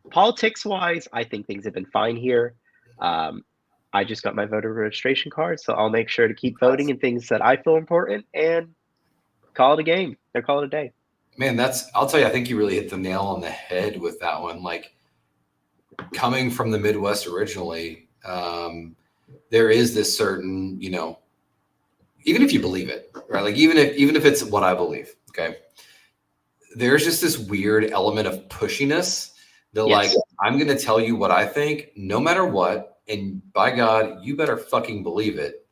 B: politics wise, I think things have been fine here. I just got my voter registration card, so I'll make sure to keep voting in things that I feel important and call it a game. They're call it a day.
A: Man, I'll tell you, I think you really hit the nail on the head with that one. Like, coming from the Midwest originally, there is this certain, you know, even if you believe it, right? Like, even if it's what I believe, okay, there's just this weird element of pushiness that, yes, like, I'm going to tell you what I think no matter what. And by God, you better fucking believe it.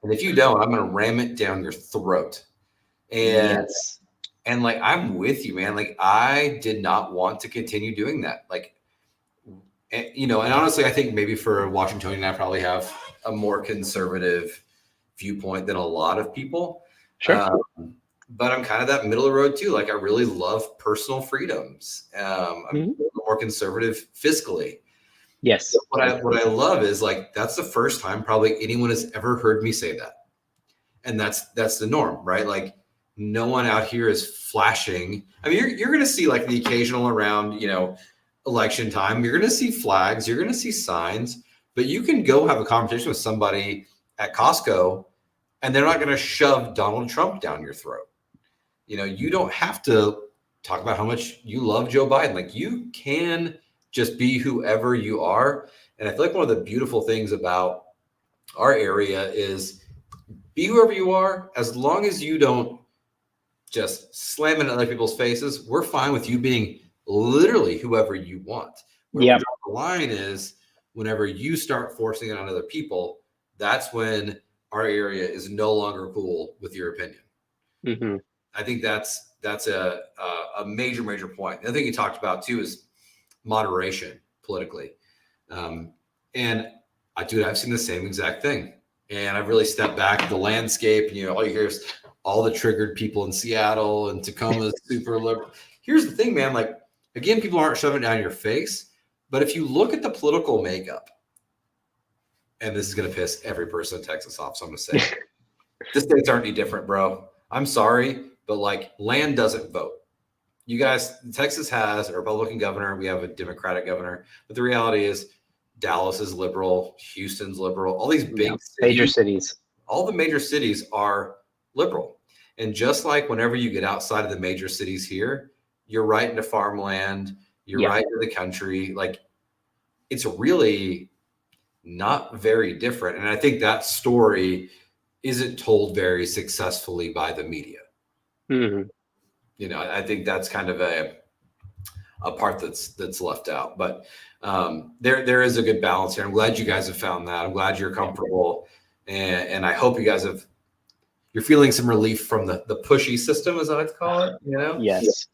A: And if you don't, I'm going to ram it down your throat. And, yes, and like, I'm with you, man. Like, I did not want to continue doing that. Like, you know, and honestly, I think maybe for a Washingtonian, I probably have a more conservative viewpoint than a lot of people.
B: Sure.
A: But I'm kind of that middle of the road too. Like, I really love personal freedoms. I'm a little more conservative fiscally.
B: Yes.
A: So what I love is, like, that's the first time probably anyone has ever heard me say that. And that's the norm, right? Like, no one out here is flashing. I mean, you're going to see like the occasional around, you know, election time, you're going to see flags, you're going to see signs, but you can go have a conversation with somebody at Costco and they're not going to shove Donald Trump down your throat. You know, you don't have to talk about how much you love Joe Biden. Like, you can just be whoever you are. And I feel like one of the beautiful things about our area is be whoever you are, as long as you don't just slam it in other people's faces. We're fine with you being literally whoever you want. Where the line is, whenever you start forcing it on other people, that's when our area is no longer cool with your opinion. Mm-hmm. I think that's a major point. The other thing you talked about too is moderation politically. And I've seen the same exact thing. And I've really stepped back the landscape. You know, all you hear is all the triggered people in Seattle and Tacoma is super liberal. Here's the thing, man. Like, again, people aren't shoving it down your face. But if you look at the political makeup, and this is going to piss every person in Texas off, so I'm going to say, the states aren't any different, bro. I'm sorry, but like, land doesn't vote. You guys, Texas has a Republican governor. We have a Democratic governor. But the reality is Dallas is liberal. Houston's liberal. All these big
B: major cities.
A: All the major cities are liberal. And just like whenever you get outside of the major cities here, you're right into farmland. You're right into the country. Like, it's really not very different. And I think that story isn't told very successfully by the media.
B: Mm-hmm.
A: You know, I think that's kind of a part that's left out. But there is a good balance here. I'm glad you guys have found that. I'm glad you're comfortable, and I hope you guys you're feeling some relief from the pushy system, as I like to call it. You know?
B: Yes.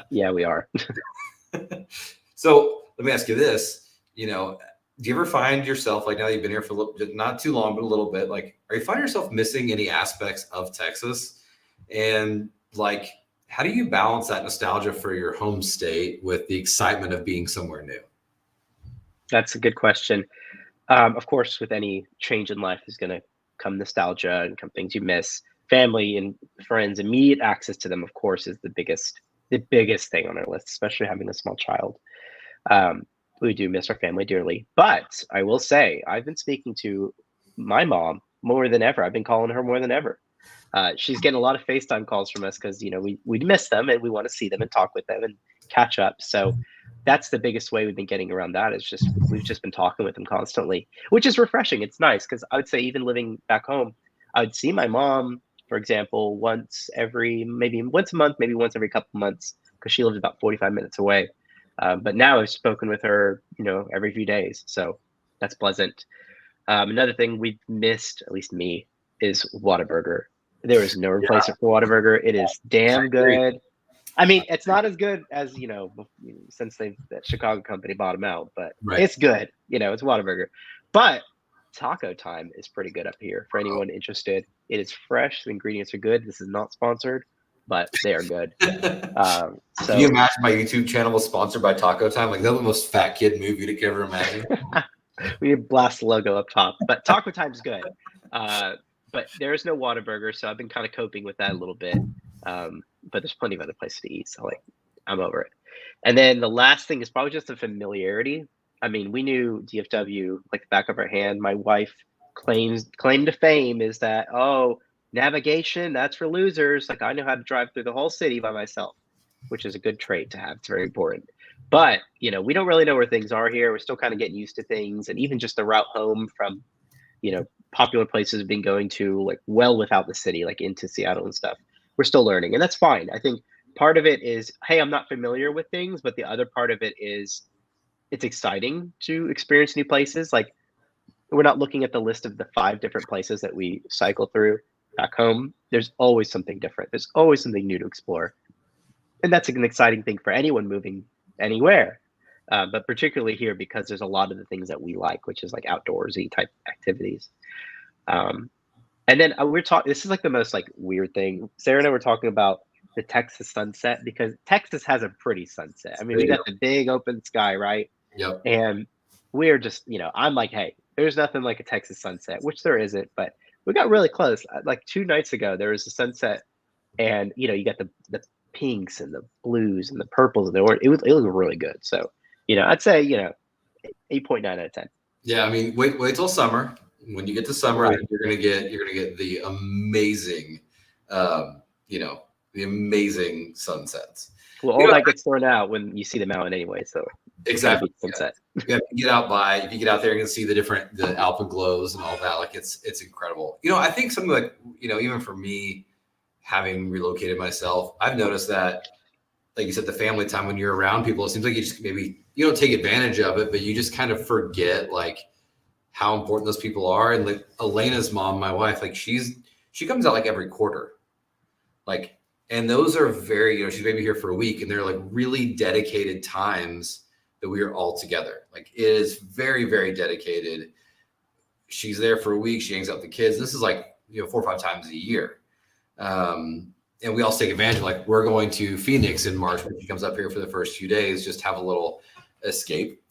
B: Yeah, we are.
A: So let me ask you this. You know, do you ever find yourself, like, now that you've been here for a little, not too long, but a little bit, like, are you finding yourself missing any aspects of Texas? And like, how do you balance that nostalgia for your home state with the excitement of being somewhere new?
B: That's a good question. Of course, with any change in life is going to come nostalgia and come things you miss. Family and friends, immediate access to them, of course, is the biggest thing on our list, especially having a small child. We do miss our family dearly. But I will say, I've been speaking to my mom more than ever. I've been calling her more than ever. She's getting a lot of FaceTime calls from us because, you know, we miss them and we want to see them and talk with them and catch up. So that's the biggest way we've been getting around that, is just we've just been talking with them constantly, which is refreshing. It's nice because I would say, even living back home, I would see my mom, for example, maybe once a month, maybe once every couple months, because she lives about 45 minutes away. But now I've spoken with her, you know, every few days. So that's pleasant. Another thing we've missed, at least me, is Whataburger. There is no replacement for Whataburger. It is damn good. I mean, it's not as good as, you know, since that Chicago company bought them out, but it's good. You know, it's Whataburger. But Taco Time is pretty good up here for anyone interested. It is fresh. The ingredients are good. This is not sponsored, but they are good. So
A: can you imagine my YouTube channel was sponsored by Taco Time? Like, that's the most fat kid move you could ever imagine.
B: We blast the logo up top, but Taco Time's good. But there is no Whataburger, so I've been kind of coping with that a little bit. But there's plenty of other places to eat, so like, I'm over it. And then the last thing is probably just the familiarity. I mean, we knew DFW like the back of our hand. My wife claim to fame is that, oh, navigation, that's for losers. Like, I know how to drive through the whole city by myself, which is a good trait to have. It's very important. But, you know, we don't really know where things are here. We're still kind of getting used to things. And even just the route home from, you know, popular places we've been going to, like, well without the city, like into Seattle and stuff. We're still learning, and that's fine. I think part of it is, hey, I'm not familiar with things, but the other part of it is it's exciting to experience new places. Like, we're not looking at the list of the 5 different places that we cycle through back home. There's always something different. There's always something new to explore. And that's an exciting thing for anyone moving anywhere, but particularly here, because there's a lot of the things that we like, which is like outdoorsy type activities. And then we're talking, this is like the most like weird thing. Sarah and I were talking about the Texas sunset, because Texas has a pretty sunset. I mean, we got the big open sky, right?
A: Yep.
B: And we're just, you know, I'm like, hey, there's nothing like a Texas sunset, which there isn't, but we got really close. Like 2 nights ago, there was a sunset, and, you know, you got the pinks and the blues and the purples and the orange. It looked really good. So, you know, I'd say, you know, 8.9 out of 10.
A: Yeah, I mean, wait till summer. When you get to summer, right, you're gonna get the amazing, you know, the amazing sunsets.
B: Well, all that gets thrown out when you see the mountain anyway. So
A: exactly,
B: sunset.
A: You get out if you get out there, you can see the alpenglows and all that. Like, it's incredible. You know, I think something like, you know, even for me, having relocated myself, I've noticed that, like you said, the family time when you're around people, it seems like you just maybe you don't take advantage of it, but you just kind of forget like how important those people are. And like Elena's mom, my wife, like she comes out like every quarter, like, and those are very, you know, she's maybe here for a week, and they're like really dedicated times that we are all together. Like, it is very, very dedicated. she's there for a week. She hangs out with the kids. This is like, 4 or 5 times a year. And we also take advantage of, like, we're going to Phoenix in March when she comes up here for the first few days, just have a little escape.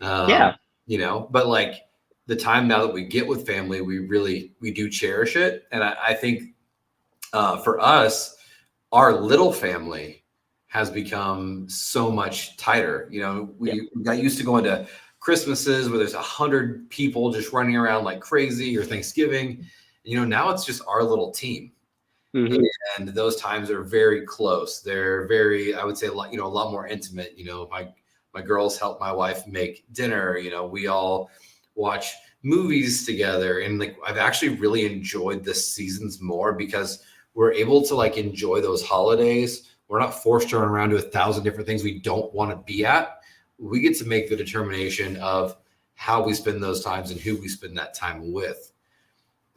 B: Yeah.
A: But like the time now that we get with family, we do cherish it. And I think for us, our little family has become so much tighter. We got used to going to Christmases where there's 100 people just running around like crazy, or Thanksgiving. Now it's just our little team.
B: Mm-hmm.
A: And those times are very close. They're very, I would say, a lot more intimate. My girls help my wife make dinner. We all watch movies together. And like, I've actually really enjoyed the seasons more because we're able to like enjoy those holidays. We're not forced to run around to 1,000 different things we don't want to be at. We get to make the determination of how we spend those times and who we spend that time with.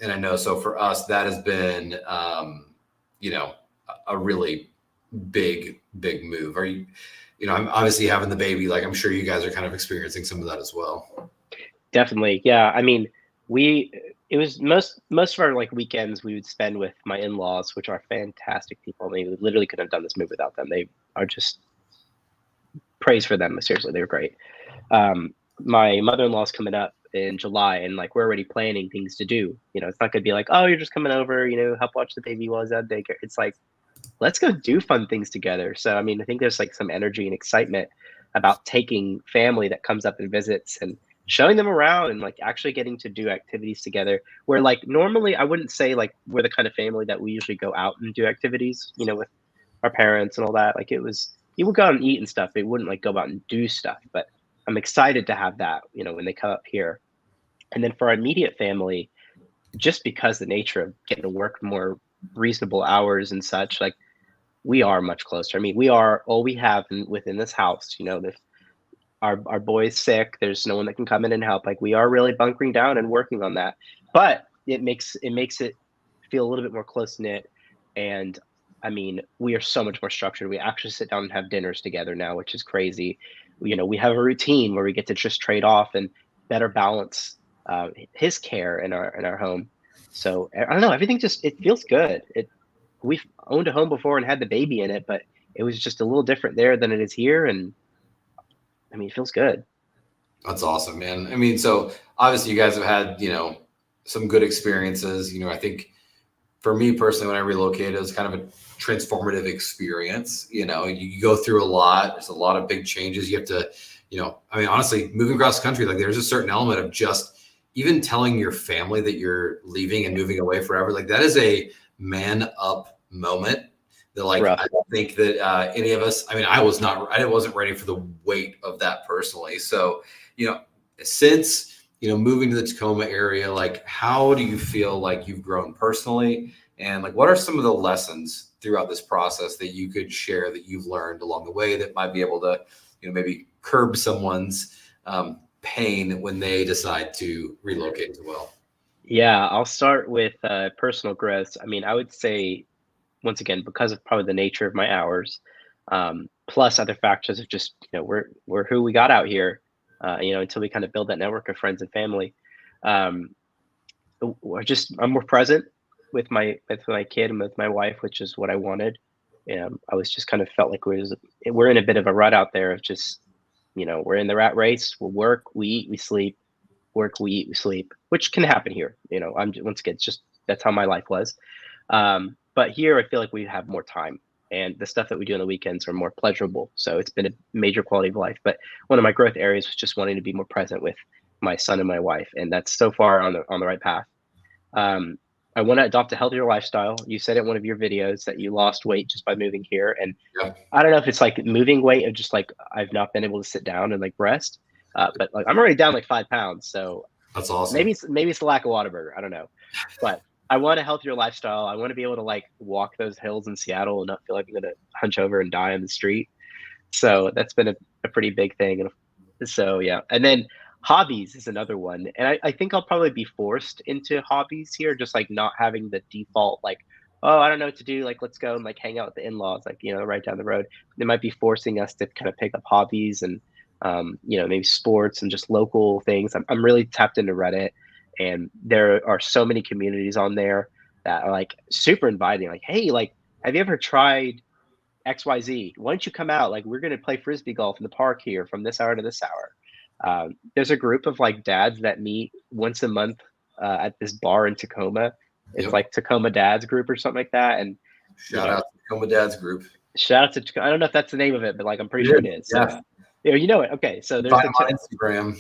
A: And I know, so for us, that has been, a really big move. I'm obviously having the baby, like I'm sure you guys are kind of experiencing some of that as well.
B: Definitely. Yeah. I mean, it was most of our like weekends we would spend with my in-laws, which are fantastic people. I mean, we literally couldn't have done this move without them. They are just, praise for them. Seriously, they were great. My mother-in-law's coming up in July, and like we're already planning things to do. It's not gonna be like, oh, you're just coming over, help watch the baby while he's at daycare. It's like, let's go do fun things together. So I mean, I think there's like some energy and excitement about taking family that comes up and visits and showing them around and like actually getting to do activities together. Where like normally I wouldn't say like we're the kind of family that we usually go out and do activities, with our parents and all that. Like you would go out and eat and stuff. They wouldn't like go out and do stuff. But I'm excited to have that, when they come up here. And then for our immediate family, just because the nature of getting to work more reasonable hours and such, like we are much closer. I mean, we are all we have within this house. If our boy's sick, there's no one that can come in and help. Like we are really bunkering down and working on that. But it makes it feel a little bit more close knit. And I mean, we are so much more structured. We actually sit down and have dinners together now, which is crazy. We have a routine where we get to just trade off and better balance his care in our home. So I don't know, everything it feels good. We've owned a home before and had the baby in it, but it was just a little different there than it is here. And I mean, it feels good.
A: That's awesome, man. I mean, so obviously you guys have had, some good experiences. I think for me personally, when I relocated, it was kind of a transformative experience. You go through a lot. There's a lot of big changes. You have to, I mean, honestly, moving across the country, like there's a certain element of just even telling your family that you're leaving and moving away forever. Like that is a man up moment that like,
B: Rough.
A: I don't think that any of us, I mean, I wasn't ready for the weight of that personally. So, since, moving to the Tacoma area, like how do you feel like you've grown personally? And like, what are some of the lessons throughout this process that you could share that you've learned along the way that might be able to, maybe curb someone's pain when they decide to relocate as well?
B: Yeah, I'll start with personal growth. I mean, I would say, once again, because of probably the nature of my hours, plus other factors of just, we're who we got out here, until we kind of build that network of friends and family. I'm more present with my kid and with my wife, which is what I wanted. I was just kind of felt like we're in a bit of a rut out there of just, we're in the rat race. We'll work, we eat, we sleep, work, we eat, we sleep, which can happen here. Once again, it's just, that's how my life was. But here I feel like we have more time and the stuff that we do on the weekends are more pleasurable. So it's been a major quality of life. But one of my growth areas was just wanting to be more present with my son and my wife. And that's so far on the right path. I want to adopt a healthier lifestyle. You said in one of your videos that you lost weight just by moving here. And
A: Yeah.
B: I don't know if it's like moving weight or just like I've not been able to sit down and like rest. But like I'm already down like 5 pounds. So
A: That's awesome.
B: maybe it's the lack of Whataburger. I don't know. But I want a healthier lifestyle. I want to be able to like walk those hills in Seattle and not feel like I'm going to hunch over and die on the street. So that's been a pretty big thing. And so, yeah. And then hobbies is another one. And I think I'll probably be forced into hobbies here, just like not having the default, like, oh, I don't know what to do. Like, let's go and like hang out with the in-laws, like, right down the road. They might be forcing us to kind of pick up hobbies and, maybe sports and just local things. I'm really tapped into Reddit. And there are so many communities on there that are like super inviting. Like, hey, like, have you ever tried XYZ? Why don't you come out? Like, we're going to play Frisbee golf in the park here from this hour to this hour. There's a group of like dads that meet once a month at this bar in Tacoma. It's
A: Yep.
B: like Tacoma Dads Group or something like that. And
A: Shout out to Tacoma Dads Group.
B: shout out to, I don't know if that's the name of it, but like I'm pretty sure it is.
A: Yeah.
B: So, you know it. Okay, so there's
A: Find them on Instagram.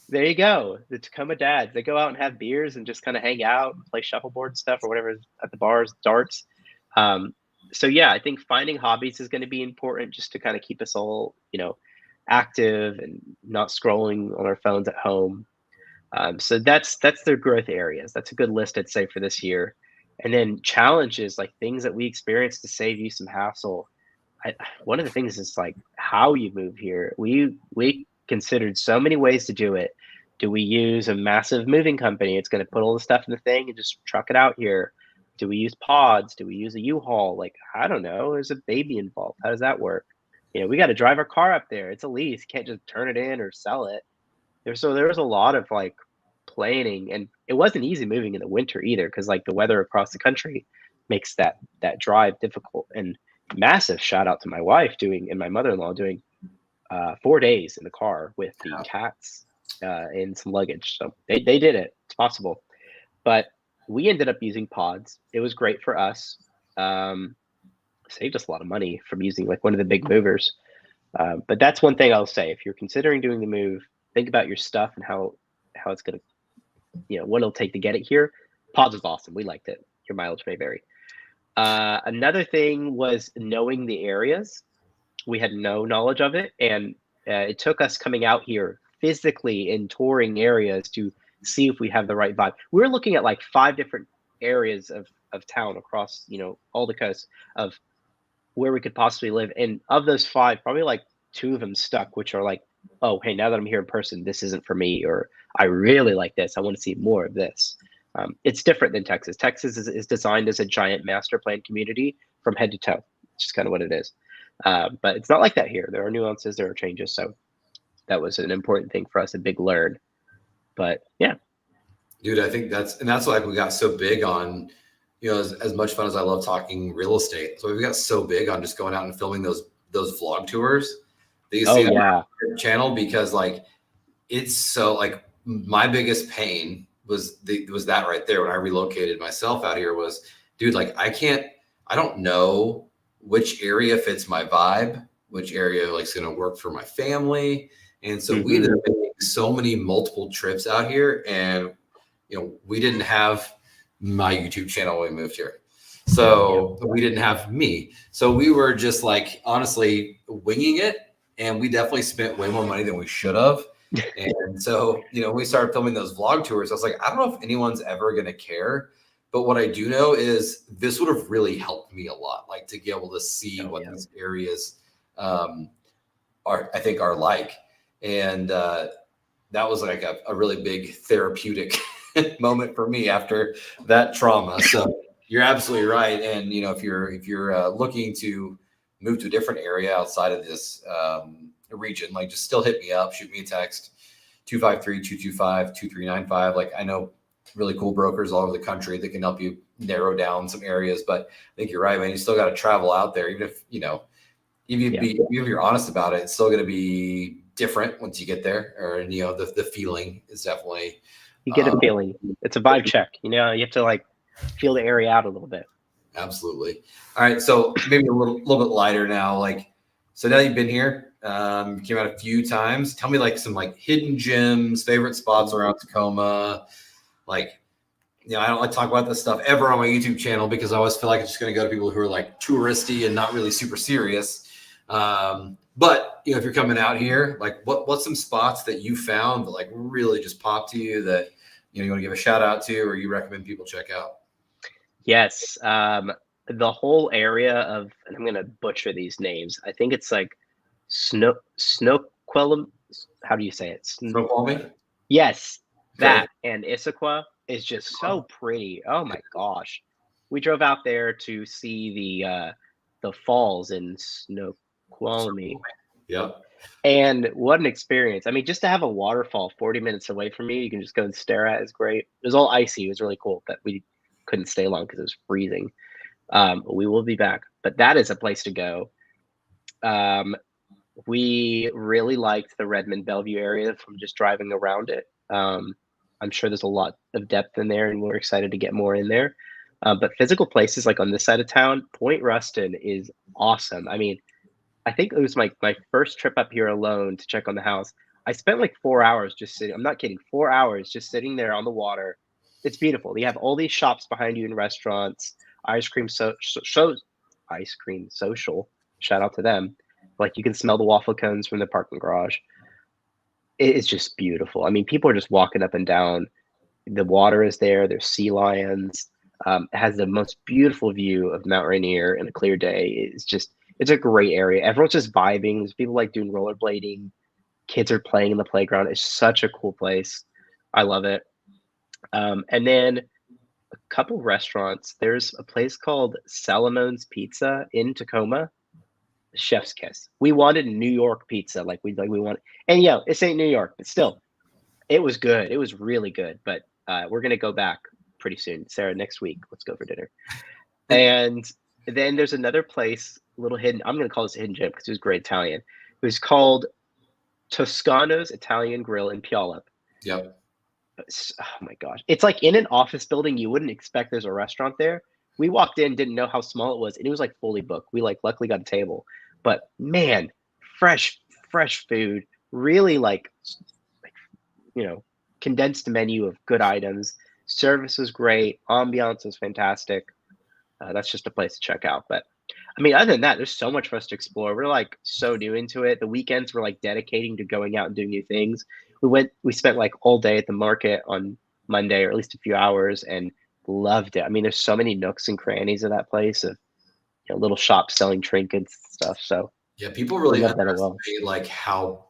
B: there you go. The Tacoma Dads. They go out and have beers and just kind of hang out and play shuffleboard stuff or whatever at the bars, darts. So yeah, I think finding hobbies is going to be important just to kind of keep us all, active and not scrolling on our phones at home. So that's their growth areas. That's a good list, I'd say, for this year. And then challenges, like things that we experience to save you some hassle. One of the things is like how you move here. We considered so many ways to do it. Do we use a massive moving company? It's going to put all the stuff in the thing and just truck it out here. Do we use pods? Do we use a U-Haul? Like, I don't know. There's a baby involved. How does that work? We got to drive our car up there. It's a lease. Can't just turn it in or sell it. There was a lot of like planning, and it wasn't easy moving in the winter either, because like the weather across the country makes that drive difficult. And massive shout out to my wife and my mother-in-law doing 4 days in the car with the cats and some luggage. So they did it. It's possible. But we ended up using pods. It was great for us. Saved us a lot of money from using like one of the big movers. But that's one thing I'll say. If you're considering doing the move, think about your stuff and how it's going to, what it'll take to get it here. Pods was awesome. We liked it. Your mileage may vary. Another thing was knowing the areas. We had no knowledge of it. And it took us coming out here physically in touring areas to see if we have the right vibe. We were looking at like 5 different areas of town across, all the coast of where we could possibly live. And of those 5, probably like 2 of them stuck, which are like, oh, hey, now that I'm here in person, this isn't for me, or I really like this. I want to see more of this. It's different than Texas. Texas is designed as a giant master plan community from head to toe. It's just kind of what it is. But it's not like that here. There are nuances, there are changes. So that was an important thing for us, a big learn. But yeah.
A: Dude, I think that's why we got so big on, as much fun as I love talking real estate. So we got so big on just going out and filming those vlog tours that you see on our channel, because like, it's so like my biggest pain was that right there when I relocated myself out here was, dude, like I don't know which area fits my vibe, which area like is going to work for my family. And so we ended up making so many multiple trips out here, and we didn't have my YouTube channel when we moved here. So we didn't have me. So we were just like honestly winging it, and we definitely spent way more money than we should have. And so, we started filming those vlog tours. I was like, I don't know if anyone's ever going to care, but what I do know is this would have really helped me a lot, like to be able to see what these areas are like. And that was like a really big therapeutic moment for me after that trauma. So you're absolutely right. And, if you're looking to move to a different area outside of this region, like just still hit me up, shoot me a text, 253-225-2395. Like I know really cool brokers all over the country that can help you narrow down some areas, but I think you're right, man. You still got to travel out there. Even if, if you're honest about it, it's still going to be different once you get there, or, the feeling is definitely,
B: you get a feeling. It's a vibe check, you have to like feel the area out a little bit.
A: Absolutely. All right. So maybe a little bit lighter now. Like, so now you've been here, came out a few times. Tell me like some like hidden gems, favorite spots around Tacoma. Like, I don't like to talk about this stuff ever on my YouTube channel because I always feel like it's just going to go to people who are like touristy and not really super serious. But if you're coming out here, like what's some spots that you found that like really just popped to you that, you want to give a shout out to, or you recommend people check out?
B: Yes. The whole area of, and I'm going to butcher these names. I think it's like Snoqualmie. How do you say it?
A: Snoqualmie?
B: Yes. That and Issaquah is just so pretty. Oh my gosh. We drove out there to see the falls in Snoqualmie.
A: Yep.
B: And what an experience. I mean, just to have a waterfall 40 minutes away from you can just go and stare at is great. It was all icy. It was really cool, but we couldn't stay long because it was freezing. We will be back, but that is a place to go. We really liked the Redmond Bellevue area from just driving around it. I'm sure there's a lot of depth in there, and we're excited to get more in there. But physical places like on this side of town, Point Ruston is awesome. I mean, I think it was my first trip up here alone to check on the house. I spent like 4 hours just sitting. I'm not kidding. 4 hours just sitting there on the water. It's beautiful. You have all these shops behind you and restaurants. Ice cream ice cream social. Shout out to them. Like you can smell the waffle cones from the parking garage. It's just beautiful. I mean, people are just walking up and down. The water is there. There's sea lions. It has the most beautiful view of Mount Rainier in a clear day. It's a great area. Everyone's just vibing. There's people like doing rollerblading. Kids are playing in the playground. It's such a cool place. I love it. And then a couple restaurants. There's a place called Salamone's Pizza in Tacoma. Chef's kiss. We wanted New York pizza, like we wanted. And yeah, this ain't New York, but still, it was good. It was really good. But we're gonna go back pretty soon, Sarah. Next week, let's go for dinner. And then there's another place, a little hidden. I'm gonna call this a hidden gem because it was great Italian. It was called Toscano's Italian Grill in Puyallup.
A: Yep.
B: Oh my gosh, it's like in an office building. You wouldn't expect there's a restaurant there. We walked in, didn't know how small it was, and it was like fully booked. We like luckily got a table, but man, fresh food. Really like condensed menu of good items. Service was great. Ambiance was fantastic. That's just a place to check out. But I mean, other than that, there's so much for us to explore. We're like so new into it. The weekends we're like dedicating to going out and doing new things. We spent like all day at the market on Monday, or at least a few hours, and loved it. I mean, there's so many nooks and crannies of that place of little shops selling trinkets and stuff. So
A: yeah, people really
B: love that as well.
A: like how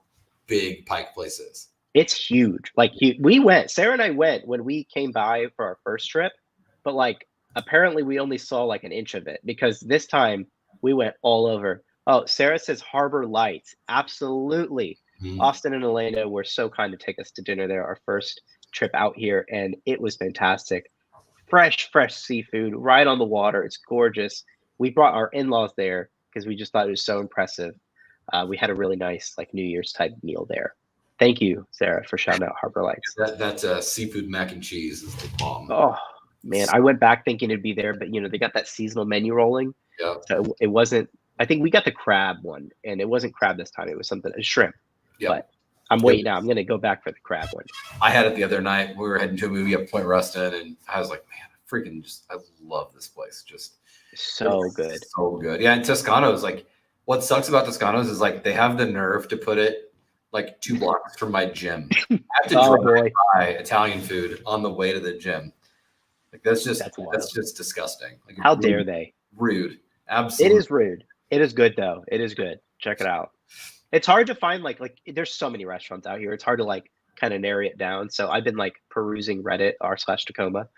A: big Pike Place is.
B: It's huge. Like Sarah and I went when we came by for our first trip, but like apparently we only saw like an inch of it because this time we went all over. Oh, Sarah says Harbor Lights. Absolutely. Mm-hmm. Austin and Elena were so kind to take us to dinner there, our first trip out here, and it was fantastic. Fresh seafood right on the water. It's gorgeous. We brought our in-laws there because we just thought it was so impressive. We had a really nice like New Year's type meal there. Thank you, Sarah, for shouting out Harbor Lights.
A: That's seafood mac and cheese is the bomb.
B: Oh man, I went back thinking it'd be there, but they got that seasonal menu rolling.
A: Yeah.
B: So it wasn't. I think we got the crab one, and it wasn't crab this time. It was a shrimp. Yeah. But I'm waiting now. I'm gonna go back for the crab one.
A: I had it the other night. We were heading to a movie up Point Ruston, and I was like, man, I love this place. Just
B: so good.
A: So good. Yeah, and Toscano's like, what sucks about Toscano's is like they have the nerve to put it like 2 blocks from my gym. I have to drive by Italian food on the way to the gym. Like that's just disgusting. Like,
B: how dare they?
A: Rude. Absolutely.
B: It is rude. It is good though. It is good. Check it out. It's hard to find like there's so many restaurants out here. It's hard to like kind of narrow it down. So I've been like perusing Reddit r/Tacoma,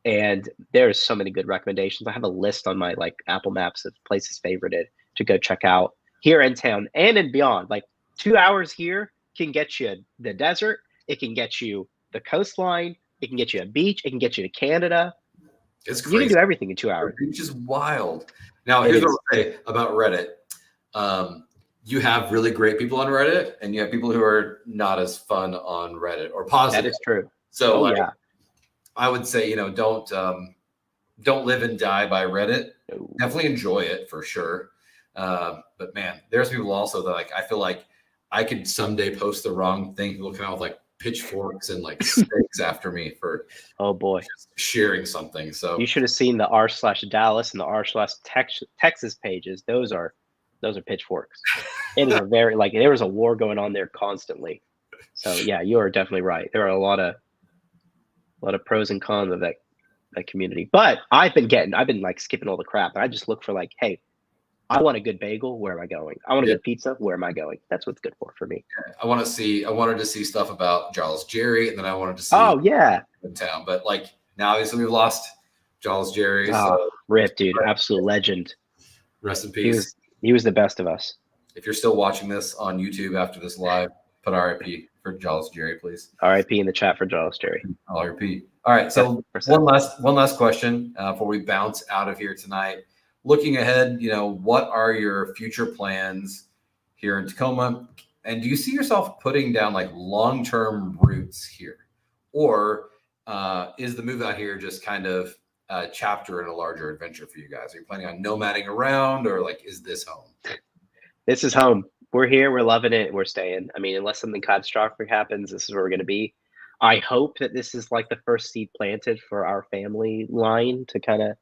B: and there's so many good recommendations. I have a list on my like Apple Maps of places favorited to go check out here in town and beyond. Like 2 hours here can get you the desert. It can get you the coastline. It can get you a beach. It can get you to Canada.
A: It's crazy.
B: You can do everything in 2 hours.
A: The beach is wild. Now, here's what I'll say about Reddit. You have really great people on Reddit, and you have people who are not as fun on Reddit or positive.
B: That is true.
A: So, I would say, don't live and die by Reddit. No. Definitely enjoy it for sure. But man, there's people also that like I feel like I could someday post the wrong thing. People come out with like pitchforks and like stakes after me for sharing something. So
B: you should have seen the r/Dallas and the r/Texas pages. Those are pitchforks. It is a very there was a war going on there constantly. So yeah, you are definitely right. There are a lot of pros and cons of that community. But I've been like skipping all the crap. And I just look for like, hey, I want a good bagel. Where am I going? I want a good pizza. Where am I going? That's what's good for me.
A: I wanted to see stuff about Charles Jerry, and then I wanted to see in town. But like now, obviously, we've lost Charles Jerry.
B: Oh, rip, dude! Absolute legend.
A: Rest in peace.
B: He was the best of us.
A: If you're still watching this on YouTube after this live, put RIP for Jaws Jerry, please.
B: RIP in the chat for Jaws Jerry.
A: RIP. All right. So 100%. one last question before we bounce out of here tonight. Looking ahead, what are your future plans here in Tacoma? And do you see yourself putting down like long-term roots here? Or is the move out here just kind of a chapter in a larger adventure for you guys? Are you planning on nomading around, or like, is this home?
B: This is home. We're here. We're loving it. We're staying. I mean, unless something catastrophic happens, this is where we're going to be. I hope that this is like the first seed planted for our family line to kind of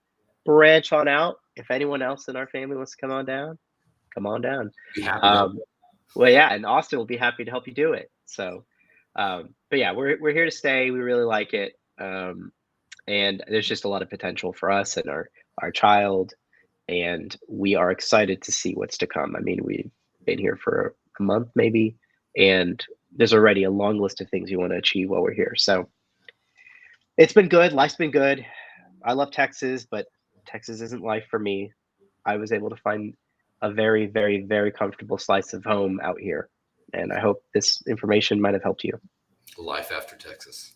B: branch on out. If anyone else in our family wants to come on down, come on down.
A: Be happy
B: well, yeah, and Austin will be happy to help you do it. So, but yeah, we're here to stay. We really like it, and there's just a lot of potential for us and our child, and we are excited to see what's to come. I mean, we've been here for a month maybe, and there's already a long list of things we want to achieve while we're here. So it's been good. Life's been good. I love Texas, but Texas isn't life for me. I was able to find a very, very, very comfortable slice of home out here. And I hope this information might have helped you.
A: Life after Texas.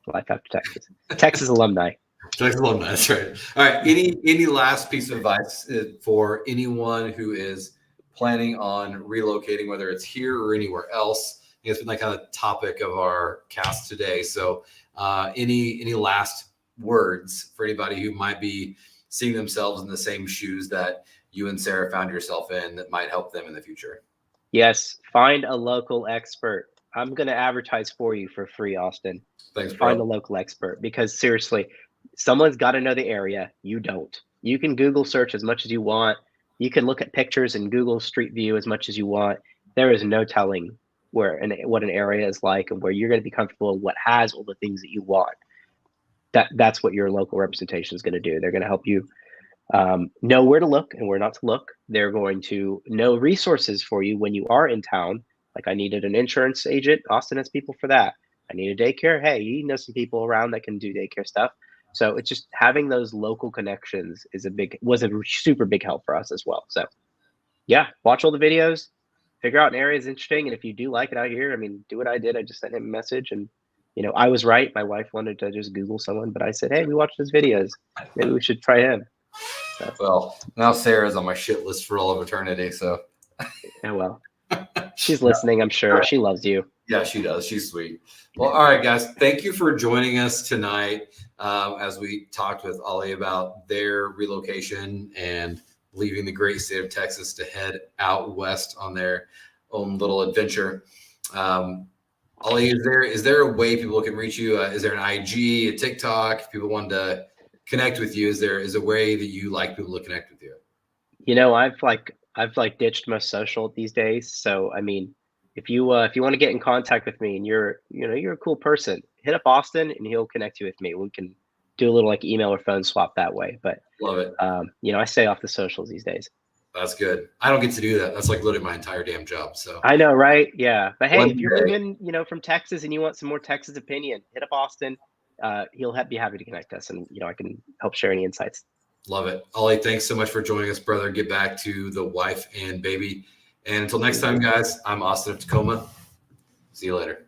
B: Life after Texas. Texas alumni.
A: Texas alumni, that's right. All right. Any last piece of advice for anyone who is planning on relocating, whether it's here or anywhere else? I think it's been like kind of topic of our cast today. So any last words for anybody who might be seeing themselves in the same shoes that you and Sarah found yourself in that might help them in the future?
B: Yes. Find a local expert. I'm going to advertise for you for free, Austin.
A: Thanks, bro.
B: Find a local expert, because seriously, someone's got to know the area. You don't. You can Google search as much as you want. You can look at pictures and Google Street View as much as you want. There is no telling what an area is like and where you're going to be comfortable and what has all the things that you want. That's what your local representation is going to do. They're going to help you know where to look and where not to look. They're going to know resources for you when you are in town. Like, I needed an insurance agent. Austin has people for that. I need a daycare. Hey, you know some people around that can do daycare stuff. So it's just having those local connections was a super big help for us as well. So yeah, watch all the videos, figure out an area is interesting. And if you do like it out here, I mean, do what I did. I just sent him a message, and I was right. My wife wanted to just Google someone, but I said, hey, we watched his videos. Maybe we should try him. So.
A: Well, now Sarah's on my shit list for all of eternity. So
B: yeah, well, she's listening. I'm sure she loves you.
A: Yeah, she does. She's sweet. Well, all right, guys. Thank you for joining us tonight as we talked with Ollie about their relocation and leaving the great state of Texas to head out west on their own little adventure. Ollie, is there a way people can reach you? Is there an IG, a TikTok? If people want to connect with you, is a way that you like people to connect with you?
B: I've ditched most social these days. So I mean, if you want to get in contact with me and you're a cool person, hit up Austin and he'll connect you with me. We can do a little like email or phone swap that way. But
A: love it.
B: I stay off the socials these days.
A: That's good. I don't get to do that. That's like literally my entire damn job. So
B: I know, right? Yeah. But hey, if you're moving, from Texas and you want some more Texas opinion, hit up Austin. He'll be happy to connect us, and I can help share any insights.
A: Love it. Ollie, thanks so much for joining us, brother. Get back to the wife and baby. And until next time, guys, I'm Austin of Tacoma. See you later.